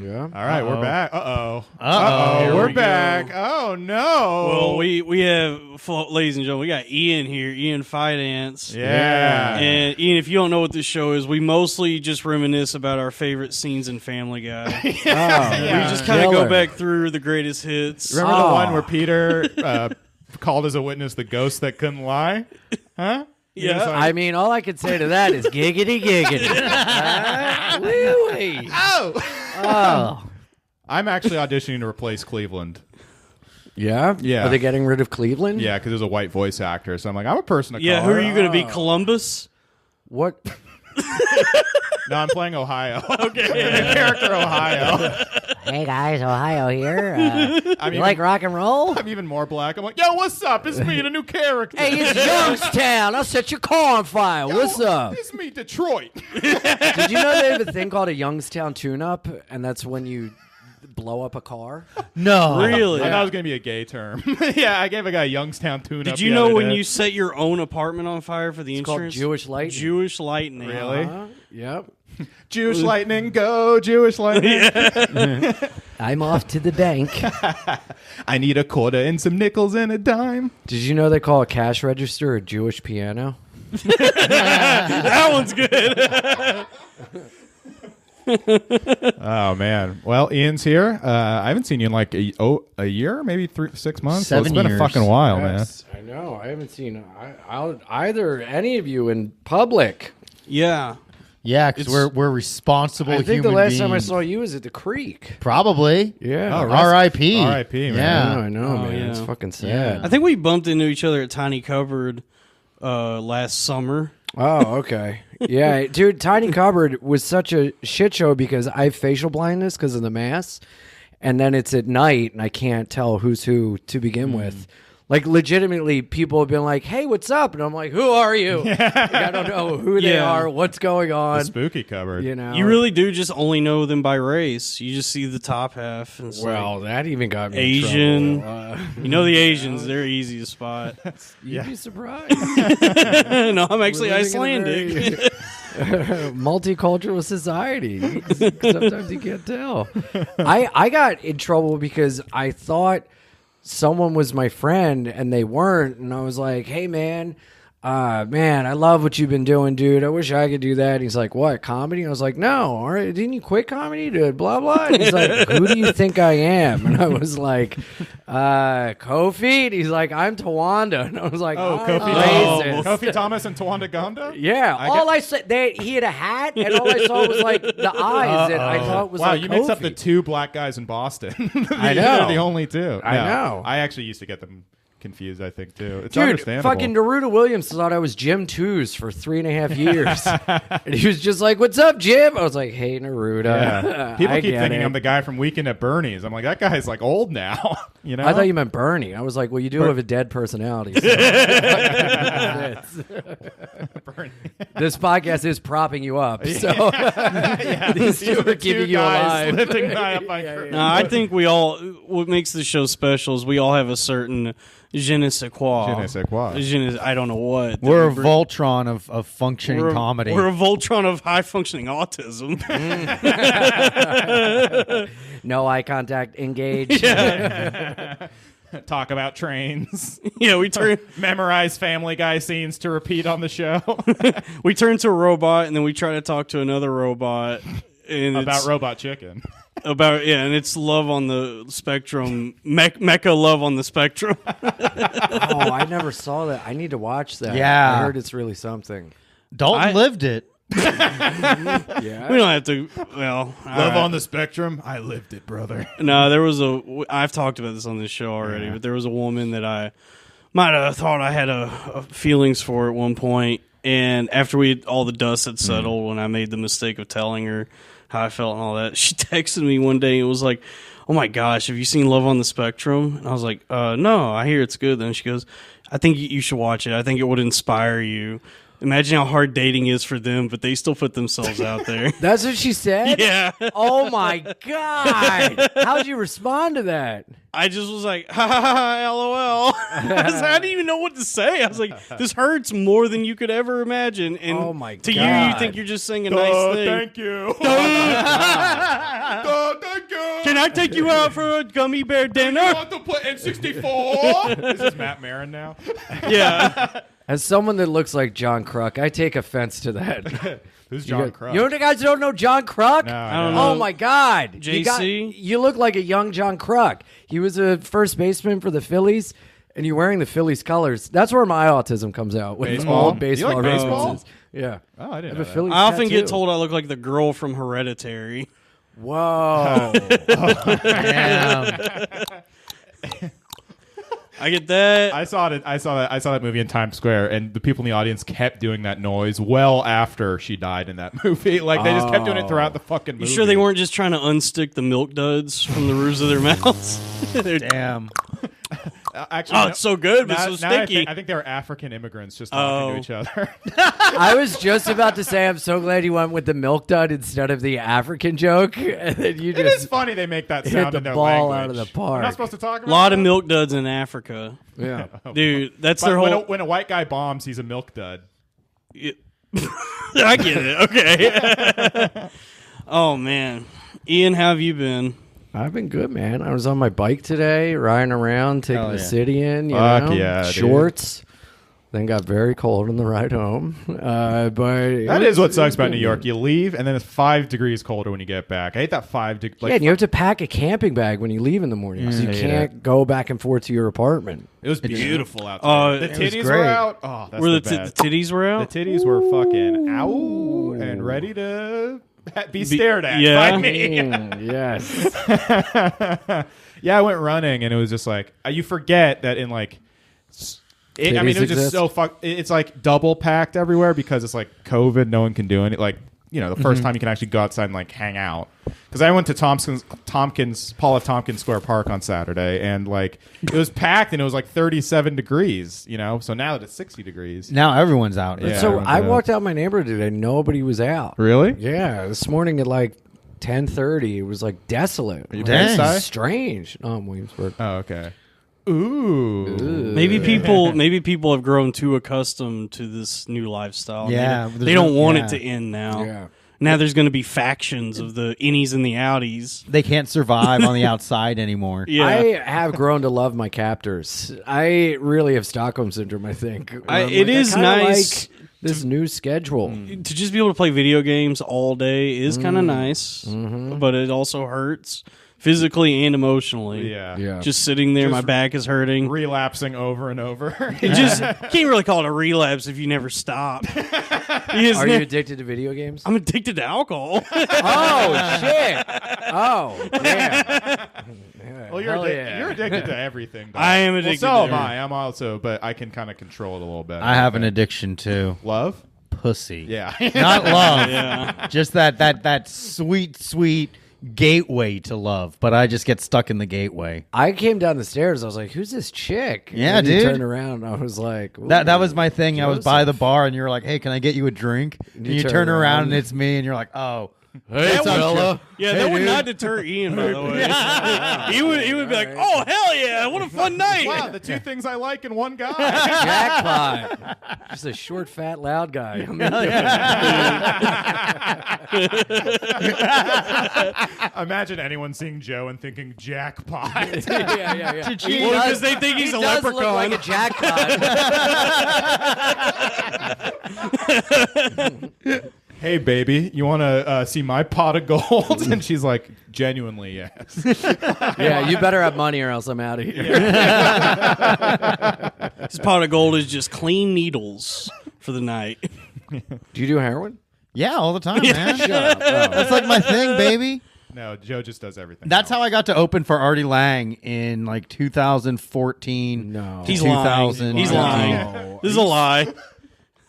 Yeah. All right, we're back. We're back. Oh no. Well, we have, ladies and gentlemen, we got Ian here, Ian Fidance. Yeah. And Ian, if you don't know what this show is, we mostly just reminisce about our favorite scenes in Family Guy. We just kind of go back through the greatest hits. Remember the one where Peter called as a witness the ghost that couldn't lie? Huh? Yeah. I mean, all I could say to that is giggity giggity. Woo-wee. Oh. I'm actually auditioning to replace Cleveland. Yeah? Yeah. Are they getting rid of Cleveland? Yeah, because there's a white voice actor. So I'm like, I'm a person of Yeah, color. who are you going to be, Columbus? What? No, I'm playing Ohio. Okay. The character Ohio. Hey, guys, Ohio here. You like rock and roll? I'm even more black. I'm like, yo, what's up? It's me and a new character. Hey, it's Youngstown. I'll set your car on fire. What's up? It's me, Detroit. Did you know they have a thing called a Youngstown tune-up, and that's when you blow up a car? No. Really? I thought it was going to be a gay term. Yeah, I gave a guy a Youngstown tune-up. Did you know when you set your own apartment on fire for the It's insurance? called Jewish Lightning. Jewish Lightning. Really? Yep. Jewish Lightning, go Jewish Lightning. I'm off to the bank. I need a quarter and some nickels and a dime. Did you know they call a cash register a Jewish piano? That one's good. Oh, man. Well, Ian's here. I haven't seen you in like a year, maybe 6 months. 7 so it's been years. a fucking while, Yes, I know. I haven't seen either any of you in public. Yeah. Yeah, because we're responsible I think human the last beings. time I saw you was at the creek. Probably. Yeah. Oh, R.I.P. R.I.P., man. Yeah. I know, man. yeah. It's fucking sad. I think we bumped into each other at Tiny Cupboard last summer. Oh, okay. Yeah, dude, Tiny Cupboard was such a shit show because I have facial blindness because of the mask, and then it's at night, and I can't tell who's who to begin with. Like, legitimately, people have been like, hey, what's up? And I'm like, who are you? Like, I don't know who they are, what's going on. The spooky cupboard. You know? You really do just only know them by race. You just see the top half. And it's Well, like that even got me Asian. in trouble. You know the Asians, they're easy to spot. You'd be surprised. No, I'm actually We're living in a Icelandic. Multicultural society. Sometimes you can't tell. I got in trouble because I thought someone was my friend and they weren't, and I was like, hey man, I love what you've been doing, dude. I wish I could do that. He's like, what, comedy? And I was like, no. All right, didn't you quit comedy to blah blah? And he's like, who do you think I am? And I was like, Kofi. And he's like, I'm Tawanda. And I was like, Oh, I'm Kofi, racist. Kofi Thomas and Tawanda Gonda? Yeah, I said he had a hat, and all I saw was like the eyes, and I thought it was Wow, like you mixed up Kofi. the two black guys in Boston. I know. They're the only two. I No, know. I actually used to get them confused, I think, too. It's Dude, understandable. fucking Naruto Williams thought I was Jim Twos for 3.5 years. And he was just like, what's up, Jim? I was like, hey, Naruto. Yeah. People I keep get thinking it. I'm the guy from Weekend at Bernie's. I'm like, that guy's like old now. You know? I thought you meant Bernie. I was like, well, you do have a dead personality. So. Bernie. This podcast is propping you up. So these two are keeping you guys alive. lifting me up my curtain. No, I think what makes the show special is we all have a certain je ne sais quoi. Je ne sais quoi. I don't know what. We're a Voltron of functioning We're a- comedy. We're a Voltron of high-functioning autism. No eye contact, engage. Talk about trains. Yeah, we turn Memorize Family Guy scenes to repeat on the show. we turn to a robot, and then we try to talk to another robot. And About it's Robot Chicken. and it's love on the spectrum, mecha love on the spectrum. Oh, I never saw that. I need to watch that. Yeah. I heard it's really something. Dalton lived it. Yeah. We don't have to. Well, Love on the Spectrum. I lived it, brother. No, there was I've talked about this on this show already, but there was a woman that I might have thought I had a feelings for at one point, and after all the dust had settled, when I made the mistake of telling her how I felt and all that, she texted me one day and was like, "Oh my gosh, have you seen Love on the Spectrum?" And I was like, "No, I hear it's good." Then she goes, "I think you should watch it. I think it would inspire you." Imagine how hard dating is for them, but they still put themselves out there. That's what she said? Yeah. Oh, my God. How'd you respond to that? I just was like, ha ha ha, LOL. I didn't even know what to say. I was like, this hurts more than you could ever imagine. And Oh, my to God. you think you're just saying a nice thing. Thank you. Oh, I take you out for a gummy bear dinner? want to put N64? This is Matt Marin now. Yeah. As someone that looks like John Kruk, I take offense to that. Who's John Kruk? You guys don't know John Kruk? No, I don't know. Oh my God, JC? You look like a young John Kruk. He was a first baseman for the Phillies, and you're wearing the Phillies colors. That's where my autism comes out. With Baseball? old baseball You like baseball? references. Yeah. Oh, I didn't I have know a that. Phillies I often get tattoo. told I look like the girl from Hereditary. Whoa. Damn. I get that. I saw that movie in Times Square, and the people in the audience kept doing that noise well after she died in that movie. Like they just kept doing it throughout the fucking movie. You sure they weren't just trying to unstick the milk duds from the roofs of their mouths? Damn. Actually, Oh, it's so good, but now, so now sticky. I think they were African immigrants just talking to each other. I was just about to say, I'm so glad you went with the milk dud instead of the African joke. And then you It is just funny they make that hit sound the in their ball language. out of the We're park. not supposed to talk A about lot of that? milk duds in Africa. Yeah. Dude, that's But their when, whole... when a white guy bombs, he's a milk dud. I get it. Okay. Oh, man. Ian, how have you been? I've been good, man. I was on my bike today, riding around, taking Hell the yeah. city in. You Fuck know, yeah, dude. shorts. Then got very cold on the ride home. But That is what sucks about New York. You leave, and then it's 5 degrees colder when you get back. I hate that 5 degrees. Yeah, and you have to pack a camping bag when you leave in the morning, so you hate can't go back and forth to your apartment. it was beautiful out there. The It was titties great. were out. Oh, that's Were the the best. titties were out? The titties were fucking out and ready to be stared at yeah. by me. Yes. Yeah, I went running, and it was just like you forget that in like. I mean, it was Titties just exist? so it's like double packed everywhere because it's like COVID. No one can do any like the 1st time you can actually go outside and like hang out. Because I went to Paul F. Tompkins Square Park on Saturday, and like it was packed, and it was like 37 degrees. So now that it's 60 degrees. Now everyone's out. Yeah. So everyone's I out. walked out my neighborhood today. Nobody was out. Really? Yeah, this morning at like 10:30, it was like desolate. Are you Dang. Bed-Stuy? Strange. Oh, I'm Williamsburg. Oh, okay. Ooh. Maybe people have grown too accustomed to this new lifestyle. Yeah, They don't want yeah. it to end now. Yeah. Now there's going to be factions of the innies and the outies. They can't survive on the outside anymore. Yeah. I have grown to love my captors. I really have Stockholm syndrome, I think. Where I'm it is I kinda nice like this new schedule. to just be able to play video games all day is kind of nice, but it also hurts physically and emotionally. Yeah. Yeah. Just sitting there, my back is hurting. Relapsing over and over. It just can't really call it a relapse if you never stop. Are you addicted to video games? I'm addicted to alcohol. Oh, shit. Oh, yeah. Well, Hell yeah. you're addicted to everything. Though. I am addicted Well, so to am I. I'm also, but I can kind of control it a little bit. I have an addiction too. Love. Pussy. Yeah. Not love. Yeah. Just that sweet gateway to love. But I just get stuck in the gateway. I came down the stairs. I was like, who's this chick? Yeah, and then you dude. turned around and I was like, That was my thing. I was Joseph. by the bar and you were like, "Hey, can I get you a drink?" And you turn around and it's me, and you're like, "Oh, Hey, fella. Yeah, that would not deter Ian, by the way. He would be like, "Oh hell yeah, what a fun night!" Wow, the two things I like in one guy. Jackpot. Just a short, fat, loud guy. Imagine anyone seeing Joe and thinking jackpot. yeah. Well, because they think he's a does leprechaun. look like a jackpot. Hey, baby, you want to see my pot of gold? And she's like, genuinely, yes. Yeah, you better have money or else I'm out of here. His pot of gold is just clean needles for the night. Do you do heroin? yeah, all the time, man." Shut up. Oh. That's like my thing, baby. No, Joe just does everything. That's how I got to open for Artie Lang in like 2014. No. He's lying. 2000. He's No. lying. This is a lie.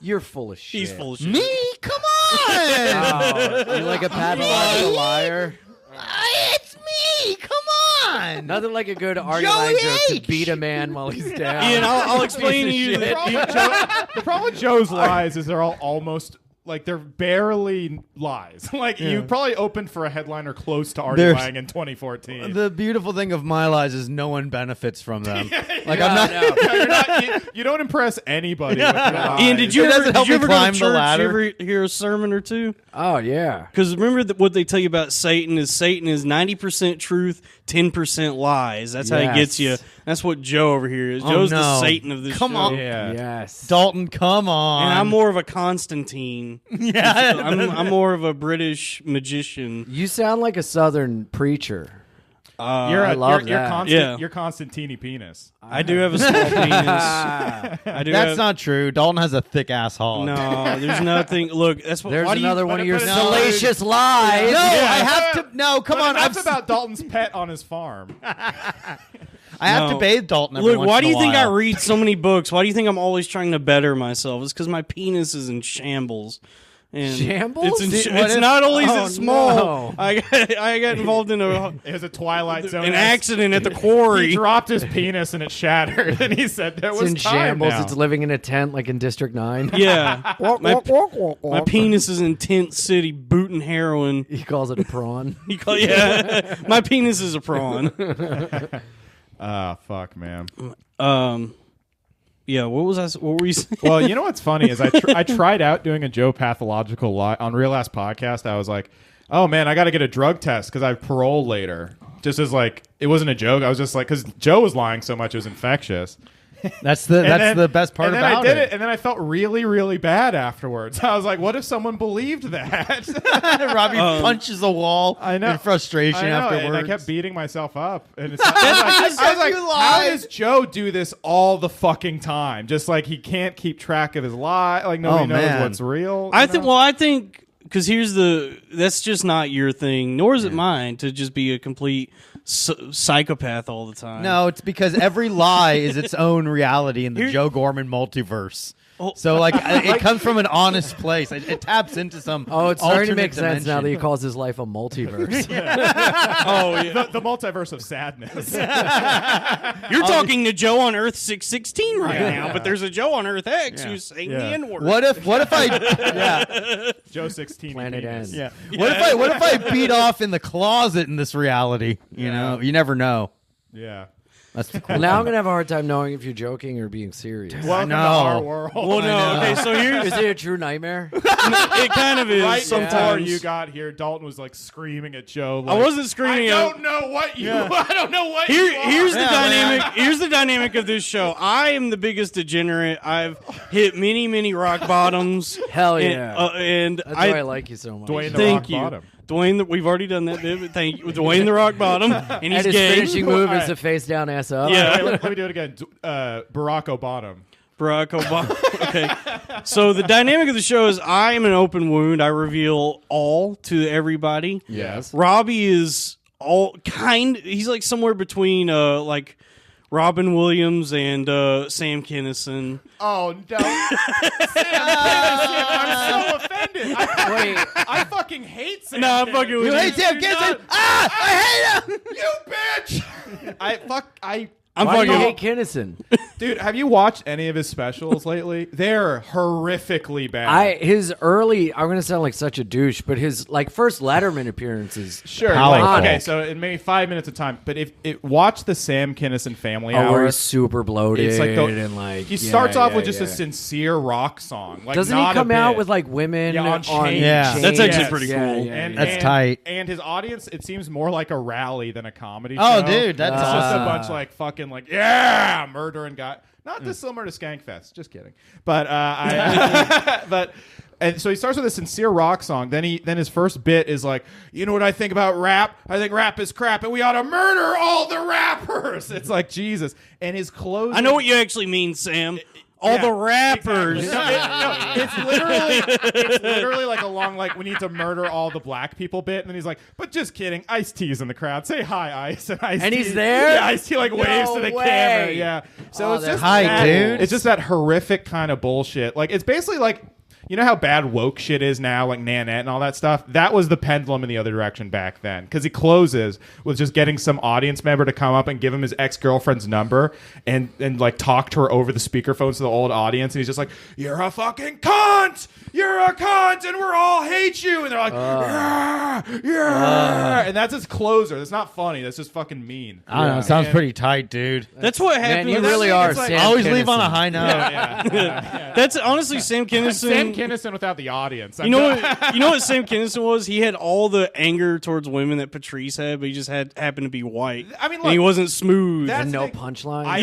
You're full of shit. He's full of shit. Me? Come on! Oh, you're like a pathological liar. It's me! Come on! Nothing like a good Artie Joey Lang joke to H. beat a man while he's down. Ian, I'll explain to Piece of you shit. that The problem with Joe's lies is they're all almost like they're barely lies. Like you probably opened for a headliner close to Artie There's- Lang in 2014. The beautiful thing of my lies is no one benefits from them. Like Yeah, I'm not. no. You're not- you don't impress anybody with your lies. Ian, did you It ever, doesn't did help you me ever go climb to the church? ladder. You ever hear a sermon or two? Oh yeah. Because remember what they tell you about Satan is 90% truth, 10% lies. That's how he gets you. Yes. That's what Joe over here is. Oh, Joe's no. the Satan of this Come show. on. Yeah. Yes. Dalton, come on. And I'm more of a Constantine. Yeah. I'm more of a British magician. You sound like a Southern preacher. You're love you're that. Yeah. You're Constantini penis. I do have a small penis. I do That's have, not true. Dalton has a thick ass hog. No, there's nothing. Look, that's what. There's why do you- another one of your but- salacious lies. No, Yeah. I have to. No, come on. That's I've about Dalton's pet on his farm. I have No. to bathe Dalton every Look, once why in do a you think I while. read so many books? Why do you think I'm always trying to better myself? It's because my penis is in shambles. And Shambles? It's, What it's if- not only is Oh, it small. no. I got involved in It was a Twilight Zone. an accident at the quarry. He dropped his penis and it shattered, and he said there It's was in time shambles. now. It's living in a tent like in District 9. Yeah, my penis is in Tent City booting heroin. He calls it a prawn. Yeah, my penis is a prawn. Ah, fuck, man. Yeah, what was I? What were you saying? Well, you know what's funny is I tried out doing a Joe pathological lie on Real Ass Podcast. I was like, oh man, I got to get a drug test because I have parole later. Just as like, it wasn't a joke. I was just like, because Joe was lying so much, it was infectious. That's the best part and then about I did it, and then I felt really, really bad afterwards. I was like, "What if someone believed that?" Robbie punches a wall I know. in frustration I know, afterwards. and I kept beating myself up. And it's I was like, you "How lied." does Joe do this all the fucking time? Just like he can't keep track of his lie. Like nobody knows man. what's real." I you think. know? Well, I think because that's just not your thing, nor is it mine to just be a complete psychopath all the time. No, it's because every lie is its own reality in the Here- Joe Gorman multiverse. Oh. So, like, it comes from an honest place. It taps into some. Oh, it's starting to alternate make sense now that he dimension. calls his life a multiverse. Oh, yeah. the multiverse of sadness. You're talking to Joe on Earth 616 right now, but there's a Joe on Earth X who's saying the Yeah. N-word. What if I? Yeah, Joe 16. Planet penis. N. yeah. What if I beat off in the closet in this reality? You know, you never know. Yeah. That's the cool. Well, now I'm gonna have a hard time knowing if you're joking or being serious. Welcome to know. our world. Well, no. Okay, so here's Is it a true nightmare? it. Kind of is Right before sometimes. you got here, Dalton was like screaming at Joe. I Like, wasn't screaming. I at- don't know what you. I don't know what you are. Here's the Yeah, dynamic. man. Here's the dynamic of this show. I am the biggest degenerate. I've hit many rock bottoms. Hell and, yeah. and That's why I like you so much. Dwayne the thank Rock you, Bottom. Dwayne. We've already done that bit. But thank you, Dwayne the Rock Bottom, and he's And his gay. finishing move All is right. the face down, ass up. Yeah. Wait, let me do it again. Barack Obama. Barack Obama. Okay. So the dynamic of the show is I am an open wound. I reveal all to everybody. Yes. Robbie is he's like somewhere between like Robin Williams and Sam Kinison. Oh no! Sam Kinison, I'm so offended. I fucking hate Sam. No, I'm Kinison. fucking with You you. hate Sam Kinison? I hate him. You bitch! I'm Why do you fucking. hate Kinnison? Dude, have you watched any of his specials lately? They're horrifically bad. His early, I'm gonna sound like such a douche, but his like first Letterman appearances. Sure. Powerful. Like, okay, so it may be 5 minutes of time, but if watch the Sam Kinison Family Oh, Hour. where he's super bloated It's like and like he starts off with just yeah. a sincere rock song. Like, Doesn't he not a come out bit. with like women Yeah, on chains. Yeah. chains? That's actually Yes. pretty Yeah, cool. yeah, yeah. That's tight. And his audience, it seems more like a rally than a comedy Oh, show. dude, that's it's just a awesome. bunch like fucking like murdering guy. Not dissimilar to Skankfest. Just kidding. But and so he starts with a sincere rock song. Then his first bit is like, you know what I think about rap? I think rap is crap, and we ought to murder all the rappers. It's like Jesus. And his closing. I know what you actually mean, Sam. All Yeah, the rappers. exactly. It's literally like a long like we need to murder all the black people bit, and then he's like, but just kidding, Ice-T's in the crowd. Say hi, Ice, and Ice. And he's there? Yeah, Ice-T like waves to the way. camera. Yeah. So Oh, it's that's just Hi, that, dude. It's just that horrific kind of bullshit. Like it's basically like you know how bad woke shit is now, like Nanette and all that stuff. That was the pendulum in the other direction back then, because he closes with just getting some audience member to come up and give him his ex-girlfriend's number and like talk to her over the speakerphones to the old audience, and he's just like, "You're a fucking cunt, you're a cunt, and we're all hate you," and they're like, yeah, and that's his closer. That's not funny. That's just fucking mean. I don't know. It sounds pretty tight, dude. That's what happened. Man, you with really that are. thing. It's Sam Always leave Kinison. on a high note. That's honestly Sam Kinison. Sam Kinison without the audience. You know what Sam Kinison was? He had all the anger towards women that Patrice had, but he just happened to be white. I mean, and he look, wasn't smooth. And no the thing. punchline. I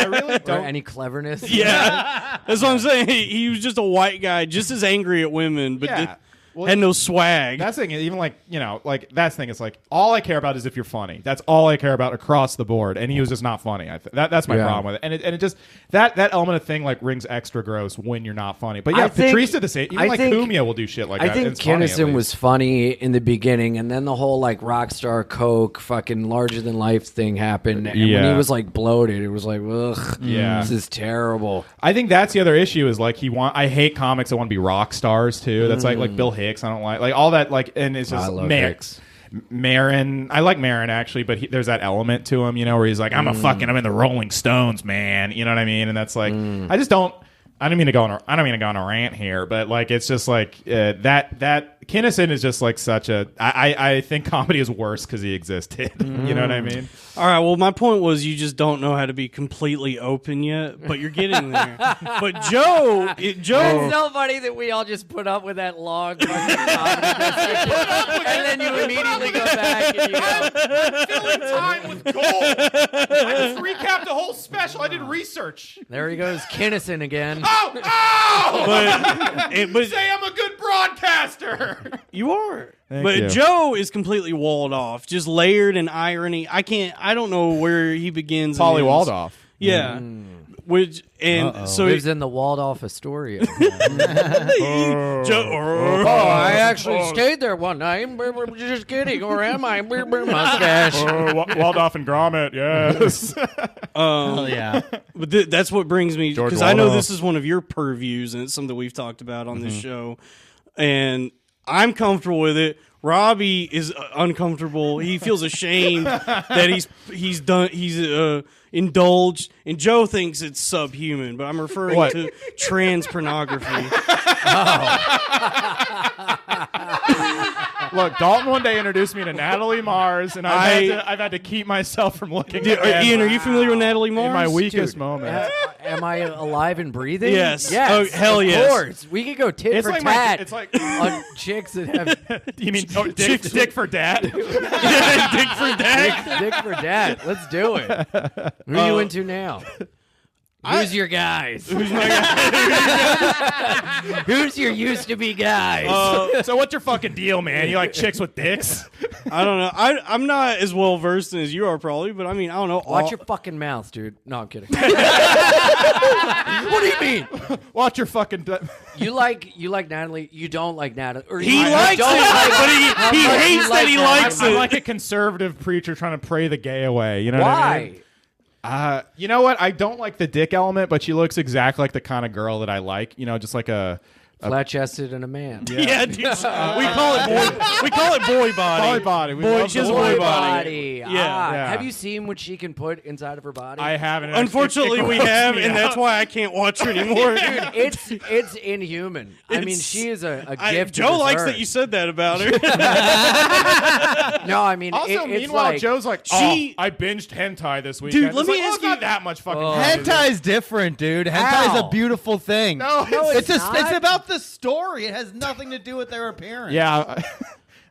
really or don't. any cleverness. Yeah, that's what I'm saying. He was just a white guy, just as angry at women, but Yeah. Well, had no swag. That's the thing. Even like, you know, like that's the thing. It's like all I care about is if you're funny. That's all I care about across the board. And he was just not funny. That's my problem with it. And it just that element of thing like rings extra gross when you're not funny. But yeah, Patrice did the same. Even like Cumia will do shit like that. I think It's funny, at Kinison least. was funny in the beginning, and then the whole like rock star coke, fucking larger than life thing happened. And when he Yeah. was like bloated, it was like, ugh, Yeah. this is terrible. I think that's the other issue is like I hate comics that want to be rock stars too. That's like Bill Hicks. I don't like all that like, and it's just I love Hicks. Marin. I like Marin actually, but there's that element to him, you know, where he's like, I'm in the Rolling Stones, man. You know what I mean? And that's like, I don't mean to go on a rant here, but like it's just like that Kinison is just like such a. I think comedy is worse because he existed. You know what I mean? All right. Well, my point was you just don't know how to be completely open yet, but you're getting there. But Joe, It's so funny that we all just put up with that long fucking comedy discussion, and then you immediately go back and you go, Filling time with gold. I just recapped the whole special. I did research. there he goes, Kinison again. Oh! but Say I'm a good broadcaster. you are. Thank But you. Joe is completely walled off, just layered in irony. I don't know where he begins. and Polly ends. Waldorf. Yeah. Which and so Lives in the Waldorf Astoria. Joe, Oh, I actually stayed there one night. Just kidding, or am I? Mustache. Waldorf and Gromit, yes. Oh yeah. But that's what brings me, George because I know Waldorf. this is one of your purviews, and it's something we've talked about on this show, and I'm comfortable with it. Robbie is uncomfortable. He feels ashamed that he's indulged, and Joe thinks it's subhuman. But I'm referring to trans pornography. Look, Dalton one day introduced me to Natalie Mars, and I've had to keep myself from looking at them Ian, are you familiar with Natalie Mars? in my weakest Dude, moments. Am I alive and breathing? Yes. Yes. Oh, hell of yes. course. We could go tit It's for like tat it's like on chicks that have you mean dick for dad? Dick for that. dick for dad. Let's do it. Who are you into now? Who's your guys? Who's my guy? Who's your used to be guys? So what's your fucking deal, man? You like chicks with dicks? I don't know. I'm not as well versed as you are probably, but I mean, I don't know. Watch your fucking mouth, dude. No, I'm kidding. What do you mean? Watch your fucking. You like Natalie? You don't like Natalie? Or He you likes don't it, like but he much hates you that he Natalie? likes I'm it. like a conservative preacher trying to pray the gay away. You know what I mean? Why? You know what? I don't like the dick element, but she looks exactly like the kind of girl that I like. You know, just like a Flat-chested and a man. Yeah, dude. We call it boy body. boy body. She has a boy body. Yeah. Yeah. Have you seen what she can put inside of her body? I haven't. Unfortunately, we have, and that's why I can't watch her anymore. Dude, it's inhuman. I mean, she is a gift. Joe to likes this that you said that about her. earth. No, I mean, Also, it's meanwhile, like, Joe's like, She- I binged hentai this weekend. Dude, let It's me like, ask it's not you- that much fucking. Hentai's different, dude. Hentai's How? a beautiful thing. No, it's it's not. about the story. It has nothing to do with their appearance. yeah.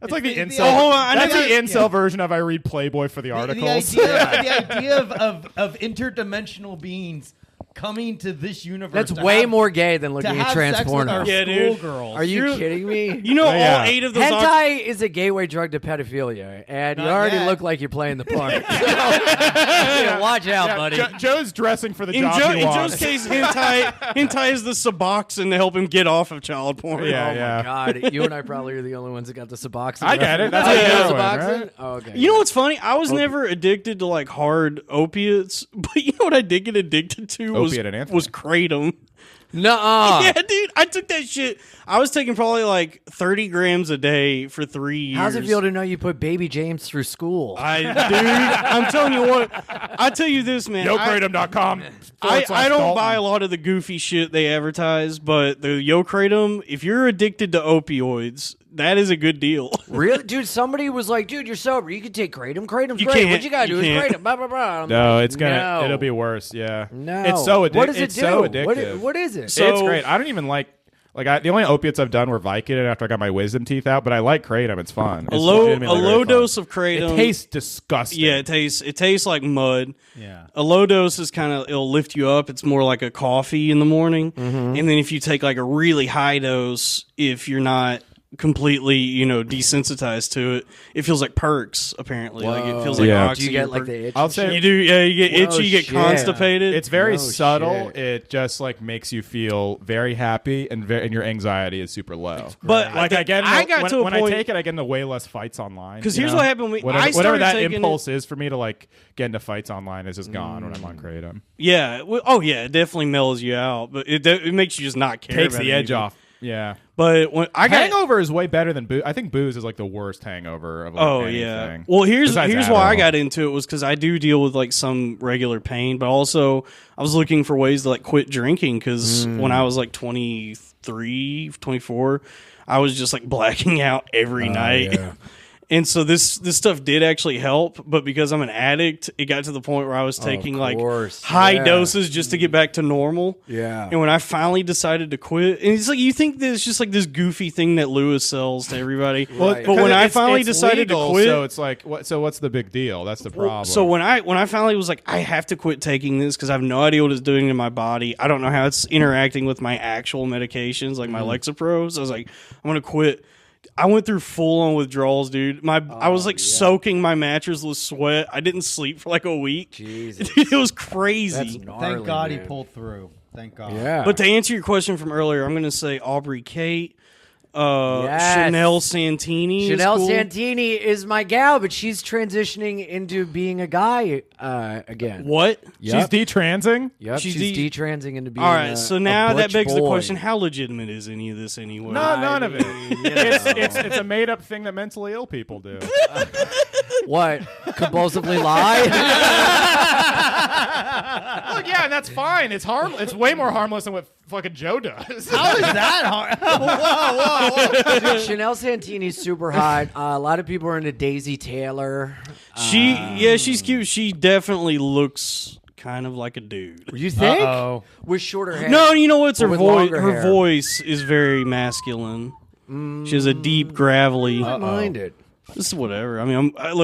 That's like the It's incel. the- oh, hold on, I know That's the that- incel version of I read Playboy for the articles. The idea of interdimensional beings coming to this universe. that's to way have- more gay than to looking at have trans sex porno. with our Yeah, dude. schoolgirls. Are you You're- kidding me? You know, Yeah. all 8 of those. Hentai is a gateway drug to pedophilia, and you Not already yet. look like you're playing the part. Yeah, watch out, Yeah, buddy. Joe's dressing for the in, job he in wants. Joe's case, hentai is the Suboxone to help him get off of child porn. Yeah, Oh yeah. my god, you and I probably are the only ones that got the Suboxone. I get it. That's Oh, how you you got do it, Suboxone? right? Oh, okay. You know what's funny? I was never addicted to like hard opiates, but you know what I did get addicted to Opiate and Anthony. was kratom. Nuh-uh. Yeah, dude, I took that shit. I was taking probably like 30 grams a day for 3 years. How's it feel to know you put baby James through school? Dude, I'm telling you what. I tell you this, man. YoKratom.com. I don't buy a lot of the goofy shit they advertise, but the YoKratom, if you're addicted to opioids, that is a good deal. Really? Dude, somebody was like, dude, you're sober. You can take Kratom. Kratom's You great. can't. What you got to do You is can't. Kratom. Blah, blah, blah. I'm No, like, it's gonna. no. It'll be worse. Yeah. No. It's so addictive. What does it it's do? so addictive. What is it? So- It's great. I don't even like the only opiates I've done were Vicodin after I got my wisdom teeth out, but I like Kratom. It's fun. A It's low legitimately very fun. dose of Kratom. It tastes disgusting. Yeah, it tastes like mud. Yeah. A low dose is it'll lift you up. It's more like a coffee in the morning. Mm-hmm. And then if you take like a really high dose, if you're not completely, desensitized to it, it feels like perks, apparently. Like it feels like Yeah. oxy. Do you get or like perk. the itch? I'll and say- shit? You do, yeah, you get itchy, you get shit. constipated. It's very No subtle. shit. It just like makes you feel very happy, and your anxiety is super low. But Like I get, I got when, to a when point I take it, I get into way less fights online. because you here's know? what happened. Whatever, I whatever started that taking impulse is for me to like get into fights online is just gone when I'm on Kratom. Yeah. Oh yeah, it definitely mellows you out, but it makes you just not care. Takes about the edge anything. off. Yeah. But when I got Hangover is way better than booze. I think booze is like the worst hangover of like Oh anything. yeah. Well, here's Besides why I Adderall. got into it was because I do deal with like some regular pain, but also I was looking for ways to like quit drinking because when I was like 23, 24, I was just like blacking out every night. yeah. And so this stuff did actually help, but because I'm an addict, it got to the point where I was taking like course. high Yeah. doses just to get back to normal. Yeah. And when I finally decided to quit, and it's like you think that it's just like this goofy thing that Lewis sells to everybody. Right. But when I finally it's decided legal, to quit, so it's like, what's the big deal? That's the problem. so when I finally was like, I have to quit taking this because I have no idea what it's doing to my body. I don't know how it's interacting with my actual medications, like my Lexapro. So I was like, I'm gonna quit. I went through full on withdrawals, dude. I was like soaking my mattress with sweat. I didn't sleep for like a week. Jesus. Dude, it was crazy. That's gnarly, Thank God man. he pulled through. Thank God. Yeah. But to answer your question from earlier, I'm gonna say Aubrey Kate, Yes. Chanel Santini. is Chanel cool. Santini is my gal, but she's transitioning into being a guy again. What? she's detransing. Yep, She's she's de- detransing into being All right, a, so a now that butch begs the boy. question: how legitimate is any of this anyway? No, none of it. You know. It's a made up thing that mentally ill people do. What? Compulsively lie? Look, yeah, and that's fine. It's It's way more harmless than what fucking Joe does. How is that hard? Whoa. Dude, Chanel Santini's super hot. A lot of people are into Daisy Taylor. She's cute. She definitely looks kind of like a dude. You think? Uh-oh. With shorter hair. No, you know what's Or her with voice? longer Her hair. voice is very masculine. She has a deep, gravelly. I don't mind it. This is whatever. I mean, I've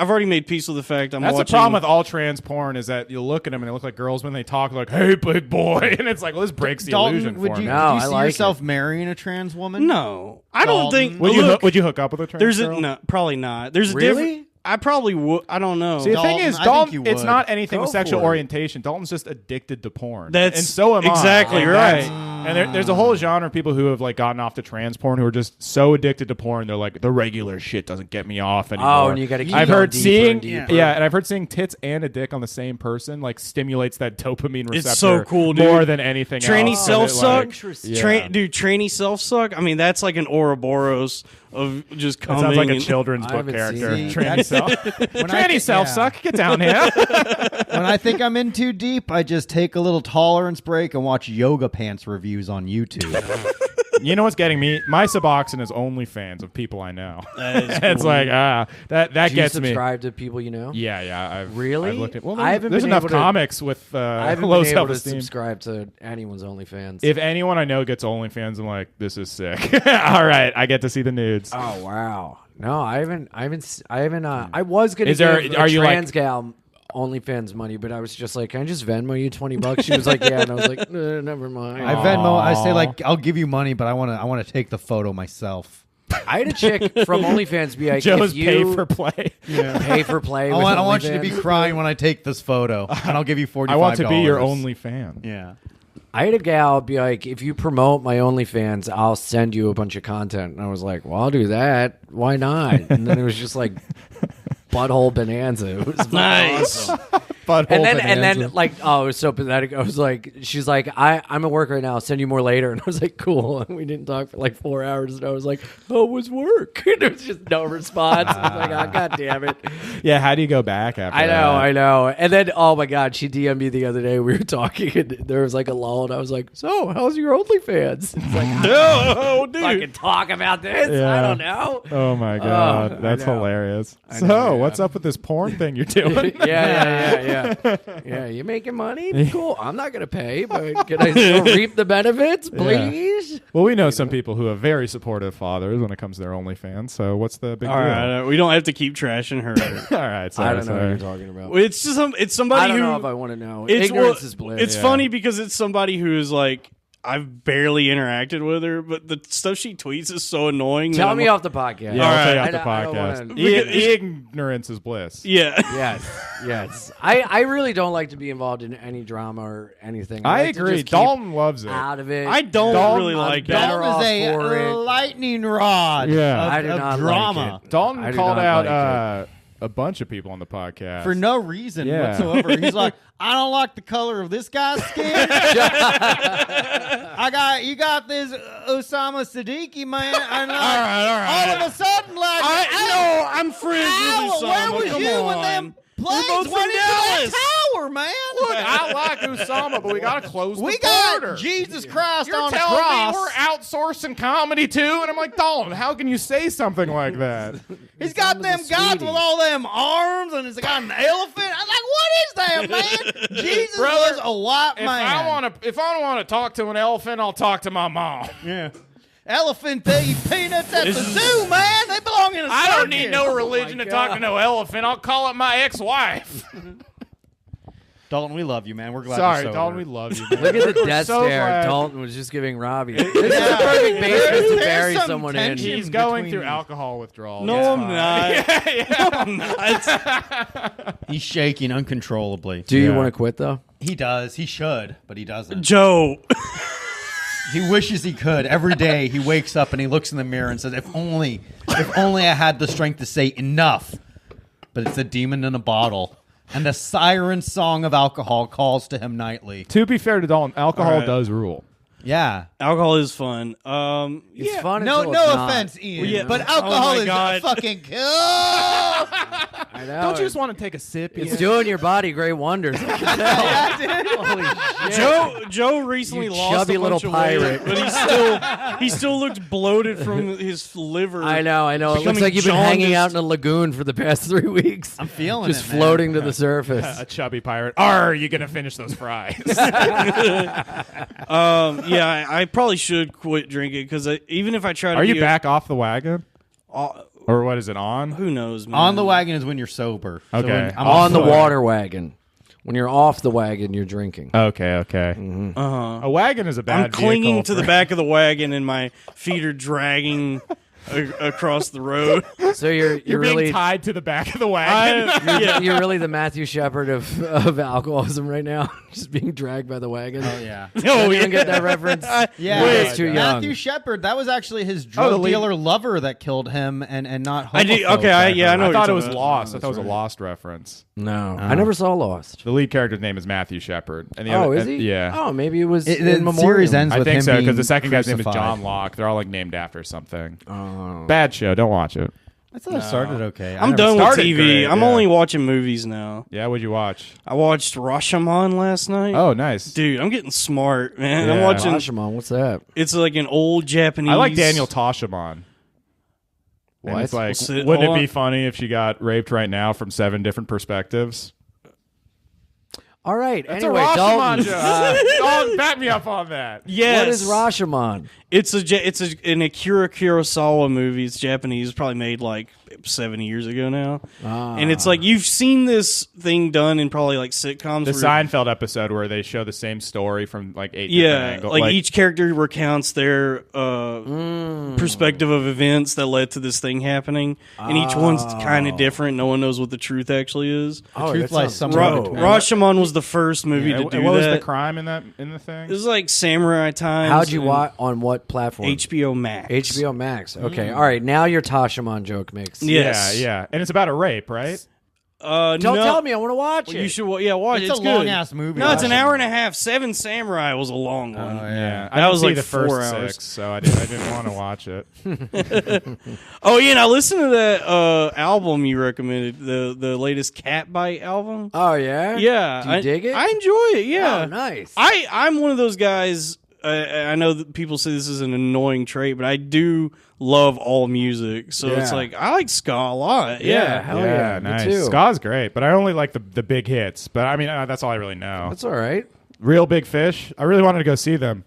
already made peace with the fact I'm That's watching. the problem with all trans porn is that you look at them and they look like girls when they talk like, "Hey, big boy," and it's like, well, this breaks the illusion Dalton, would for you, me. No, could you I see like yourself marrying a trans woman? No, I don't Dalton. think. Would you look, would you hook up with a trans there's girl? a no, probably not. There's a Really? different. I probably would. I don't know. See, the thing Dalton, is, I think Dalton, you it's would. not anything Go with sexual for it. orientation. Dalton's just addicted to porn. That's and so am I. exactly And right. that's- And there's a whole genre of people who have like gotten off to trans porn who are just so addicted to porn. They're like, the regular shit doesn't get me off anymore. Oh, and you gotta keep I've going heard deeper seeing, and deeper. yeah, and I've heard seeing tits and a dick on the same person like stimulates that dopamine receptor. It's so cool, dude. More than anything Tranny else. self And it, suck, Interesting. Yeah. dude. Tranny self suck. I mean, that's like an Ouroboros of just That coming. sounds like a and- children's I book haven't seen character. it. Tranny self, tranny self suck. Get down here. When I think I'm in too deep, I just take a little tolerance break and watch yoga pants reviews on YouTube. You know what's getting me? My Suboxone is OnlyFans of people I know. That is It's cool. like that Do you gets me. subscribe to people you know? Yeah. I've Really? I've looked at, well, I haven't there's been enough able to- comics with I haven't low been able to self-esteem. subscribe to anyone's OnlyFans. If anyone I know gets OnlyFans, I'm like, this is sick. All right, I get to see the nudes. Oh wow! No, I haven't. I was gonna Is there- give are a you trans like- gal OnlyFans money, but I was just like, can I just Venmo you $20? She was like, yeah, and I was like, never mind. I Venmo. I say like, I'll give you money, but I want to take the photo myself. I had a chick from OnlyFans be like, Joe's if you pay for play. pay for play. I with want you to be OnlyFans. crying when I take this photo, and I'll give you $45. I want to be your only fan. Yeah. I had a gal be like, if you promote my OnlyFans, I'll send you a bunch of content. And I was like, well, I'll do that. Why not? And then it was just like butthole bonanza. It was Nice. awesome. Butthole and then bonanza. like, oh, it was so pathetic. I was like, she's like, I'm at work right now. I'll send you more later. And I was like, cool. And we didn't talk for like 4 hours. And I was like, how was work? And there was just no response. I was like, oh, God damn it. Yeah, how do you go back after that? I know. And then, oh my God, she DM'd me the other day. We were talking, and there was like a lull, and I was like, so, how's your OnlyFans? It's like, No, dude. fucking talk about this. Yeah. I don't know. Oh my god, I that's know. hilarious. I So, know, yeah. what's up with this porn thing you're doing? Yeah. Yeah, you making money? Cool. I'm not gonna pay, but can I still reap the benefits, please? Well, we know some people who have very supportive fathers when it comes to their OnlyFans. So, what's the big All deal? right, we don't have to keep trashing her. All right, sorry, I don't know what sorry. you're talking about. It's just it's somebody I don't who know if I want to know. it's Ignorance is bliss. It's funny because it's somebody who is like I've barely interacted with her, but the stuff she tweets is so annoying. Tell that me I'm off the podcast. Yeah, I'll tell you I off the don't podcast. wanna- Ignorance is bliss. Yeah. Yes. I really don't like to be involved in any drama or anything. I like to agree. just keep Dalton loves it. out of it. I don't Dalton- really I'm like better it. off Dalton is for it. a lightning rod Yeah. of, I do of not drama. like it. Dalton I do called not out like a bunch of people on the podcast. For no reason Yeah. whatsoever. He's like, I don't like the color of this guy's skin. You got this Osama Siddiqui man. And like, all right. All of a sudden, like, I'm friends Al, with where Osama. was Come you on. when them planes both went from into that Dallas. tower, man? Look, I like Osama, but we got to close We the got border. Jesus Christ You're on a telling cross. me we're outsourcing comedy too? And I'm like, Dalton, how can you say something like that? He's got Osama's them a gods sweetie. with all them arms, and he's got an elephant. I was like, what is that, man? Jesus Brother, was a white man. If I want to talk to an elephant, I'll talk to my mom. Yeah. Elephant, they eat peanuts at the zoo, man. They belong in a I don't circus. need no religion to talk to no elephant. I'll call it my ex-wife. Dalton, we love you, man. We're glad Sorry, you're sober. Dalton, we love you. Man. Look at the We're death so stare glad. Dalton was just giving Robbie. This is the perfect basement to There's bury some someone tension. in. He's going between through you. alcohol withdrawal. No, It's I'm fine. not. No, I'm not. He's shaking uncontrollably. Do you Yeah. want to quit though? He does. He should, but he doesn't. Joe. He wishes he could. Every day he wakes up and he looks in the mirror and says, if only I had the strength to say enough. But it's a demon in a bottle. And the siren song of alcohol calls to him nightly. To be fair to Dalton, alcohol All right. does rule. Yeah. Alcohol is fun. It's Yeah. fun. No until it's not. offense, Ian. Well, yeah. But Oh alcohol my is God. fucking cool. I know. Don't you just want to take a sip? It's Ian? doing your body great wonders. I can tell. Holy shit. Joe recently You lost chubby a bunch little of weight, pirate. but he still looked bloated from his liver. I know. It looks Becoming like you've been hanging out jaundiced. in a lagoon for the past 3 weeks. I'm feeling just it, man. floating to the surface. A chubby pirate. Are you gonna finish those fries? Yeah, I probably should quit drinking because even if I try to, Are you be back off the wagon, uh, or what is it on? who knows, man? On the wagon is when you're sober. So Okay. when I'm On the sober- water wagon. When you're off the wagon, you're drinking. Okay. A wagon is a bad. I'm clinging vehicle to the for- back of the wagon and my feet are dragging across the road. So you're You're being really tied to the back of the wagon. you're really the Matthew Shepard of alcoholism right now, just being dragged by the wagon. Oh, yeah. Oh, You don't get that reference? Yeah, It's too young. Matthew Shepard. That was actually his drug the lead- dealer lover that killed him, and not. I did- homophobe okay, I ever. know I what thought it you're was talking Lost. I that's thought it was a right. Lost reference. No, I never saw Lost. The lead character's name is Matthew Shepard. And the Oh, other, is he? Yeah. Oh, maybe it was The in memoriam. series ends I with think him so being because the second guy's name is crucified. John Locke. They're all like named after something. Oh. Bad show. Don't watch it. I thought it started okay. I I'm never done with started TV. great, I'm yeah. only watching movies now. Yeah. What'd you watch? I watched Rashomon last night. Oh, nice. Dude, I'm getting smart, man. Yeah. I'm watching. Rashomon, what's that? It's like an old Japanese. I like Daniel Toshamon. And What? it's like, Sit- wouldn't hold it be on. funny if she got raped right now from 7 different perspectives? All right. It's anyway, a Rashomon Dalton, joke. Dalton, back me up on that. Yes. what is Rashomon? It's an Akira Kurosawa movie. It's Japanese. Probably made like 7 years ago now. And it's like you've seen this thing done in probably like sitcoms. The where- Seinfeld episode where they show the same story from like 8 different yeah, angles. like each character recounts their perspective of events that led to this thing happening, and each one's kind of different. No one knows what the truth actually is. Oh, truth that lies sounds somewhere dope. between. Rashomon was the first movie Yeah, to and do what was that. the crime in the thing? It was like Samurai Times. How'd you and watch? On what platform? HBO Max. HBO Max. Okay. All right. Now your Tashamon joke makes sense. Yes. Yeah. And it's about a rape, right? Don't tell me. I want to watch it. You should. Yeah, watch it. It's a good. long-ass movie. No, it's an Watch it. hour and a half. Seven Samurai was a long one. Yeah, I That didn't was see like the 4 first hours. 6, so I didn't want to watch it. Oh yeah, and I listened to that album you recommended, the latest Cat Bite album. Oh yeah. Yeah, Do you dig it? I enjoy it. Yeah, Oh, nice. I'm one of those guys. I know that people say this is an annoying trait, but I do love all music. So it's Yeah. like I like ska a lot. Yeah. Hell yeah. Me nice. too. Ska's great, but I only like the big hits. But I mean, that's all I really know. That's all right. Real Big Fish. I really wanted to go see them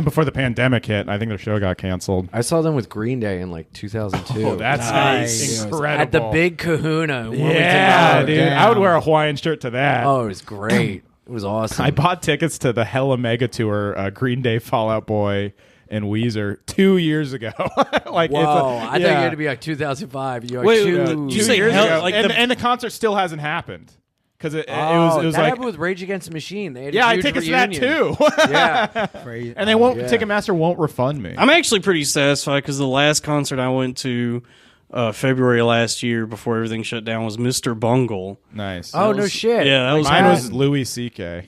before the pandemic hit. I think their show got canceled. I saw them with Green Day in like 2002. Oh, that's Nice. incredible. At the Big Kahuna. in Wilmington, Yeah, Delaware. dude. damn. I would wear a Hawaiian shirt to that. Oh, it was great. It was awesome. I bought tickets to the Hella Mega Tour, Green Day, Fall Out Boy, and Weezer 2 years ago. Like, Whoa, I thought you yeah. had to be like 2005. You're like Wait, two you say years Hell- ago. like and the concert still hasn't happened because it Oh, was that like happened with Rage Against the Machine. They had yeah, a I huge tickets reunion. to that too. Yeah, Crazy. And they won't. Yeah. Ticketmaster won't refund me. I'm actually pretty satisfied because the last concert I went to February last year before everything shut down was Mr. Bungle. Nice. Oh no shit. Yeah, that was Mine cool. was Louis C.K.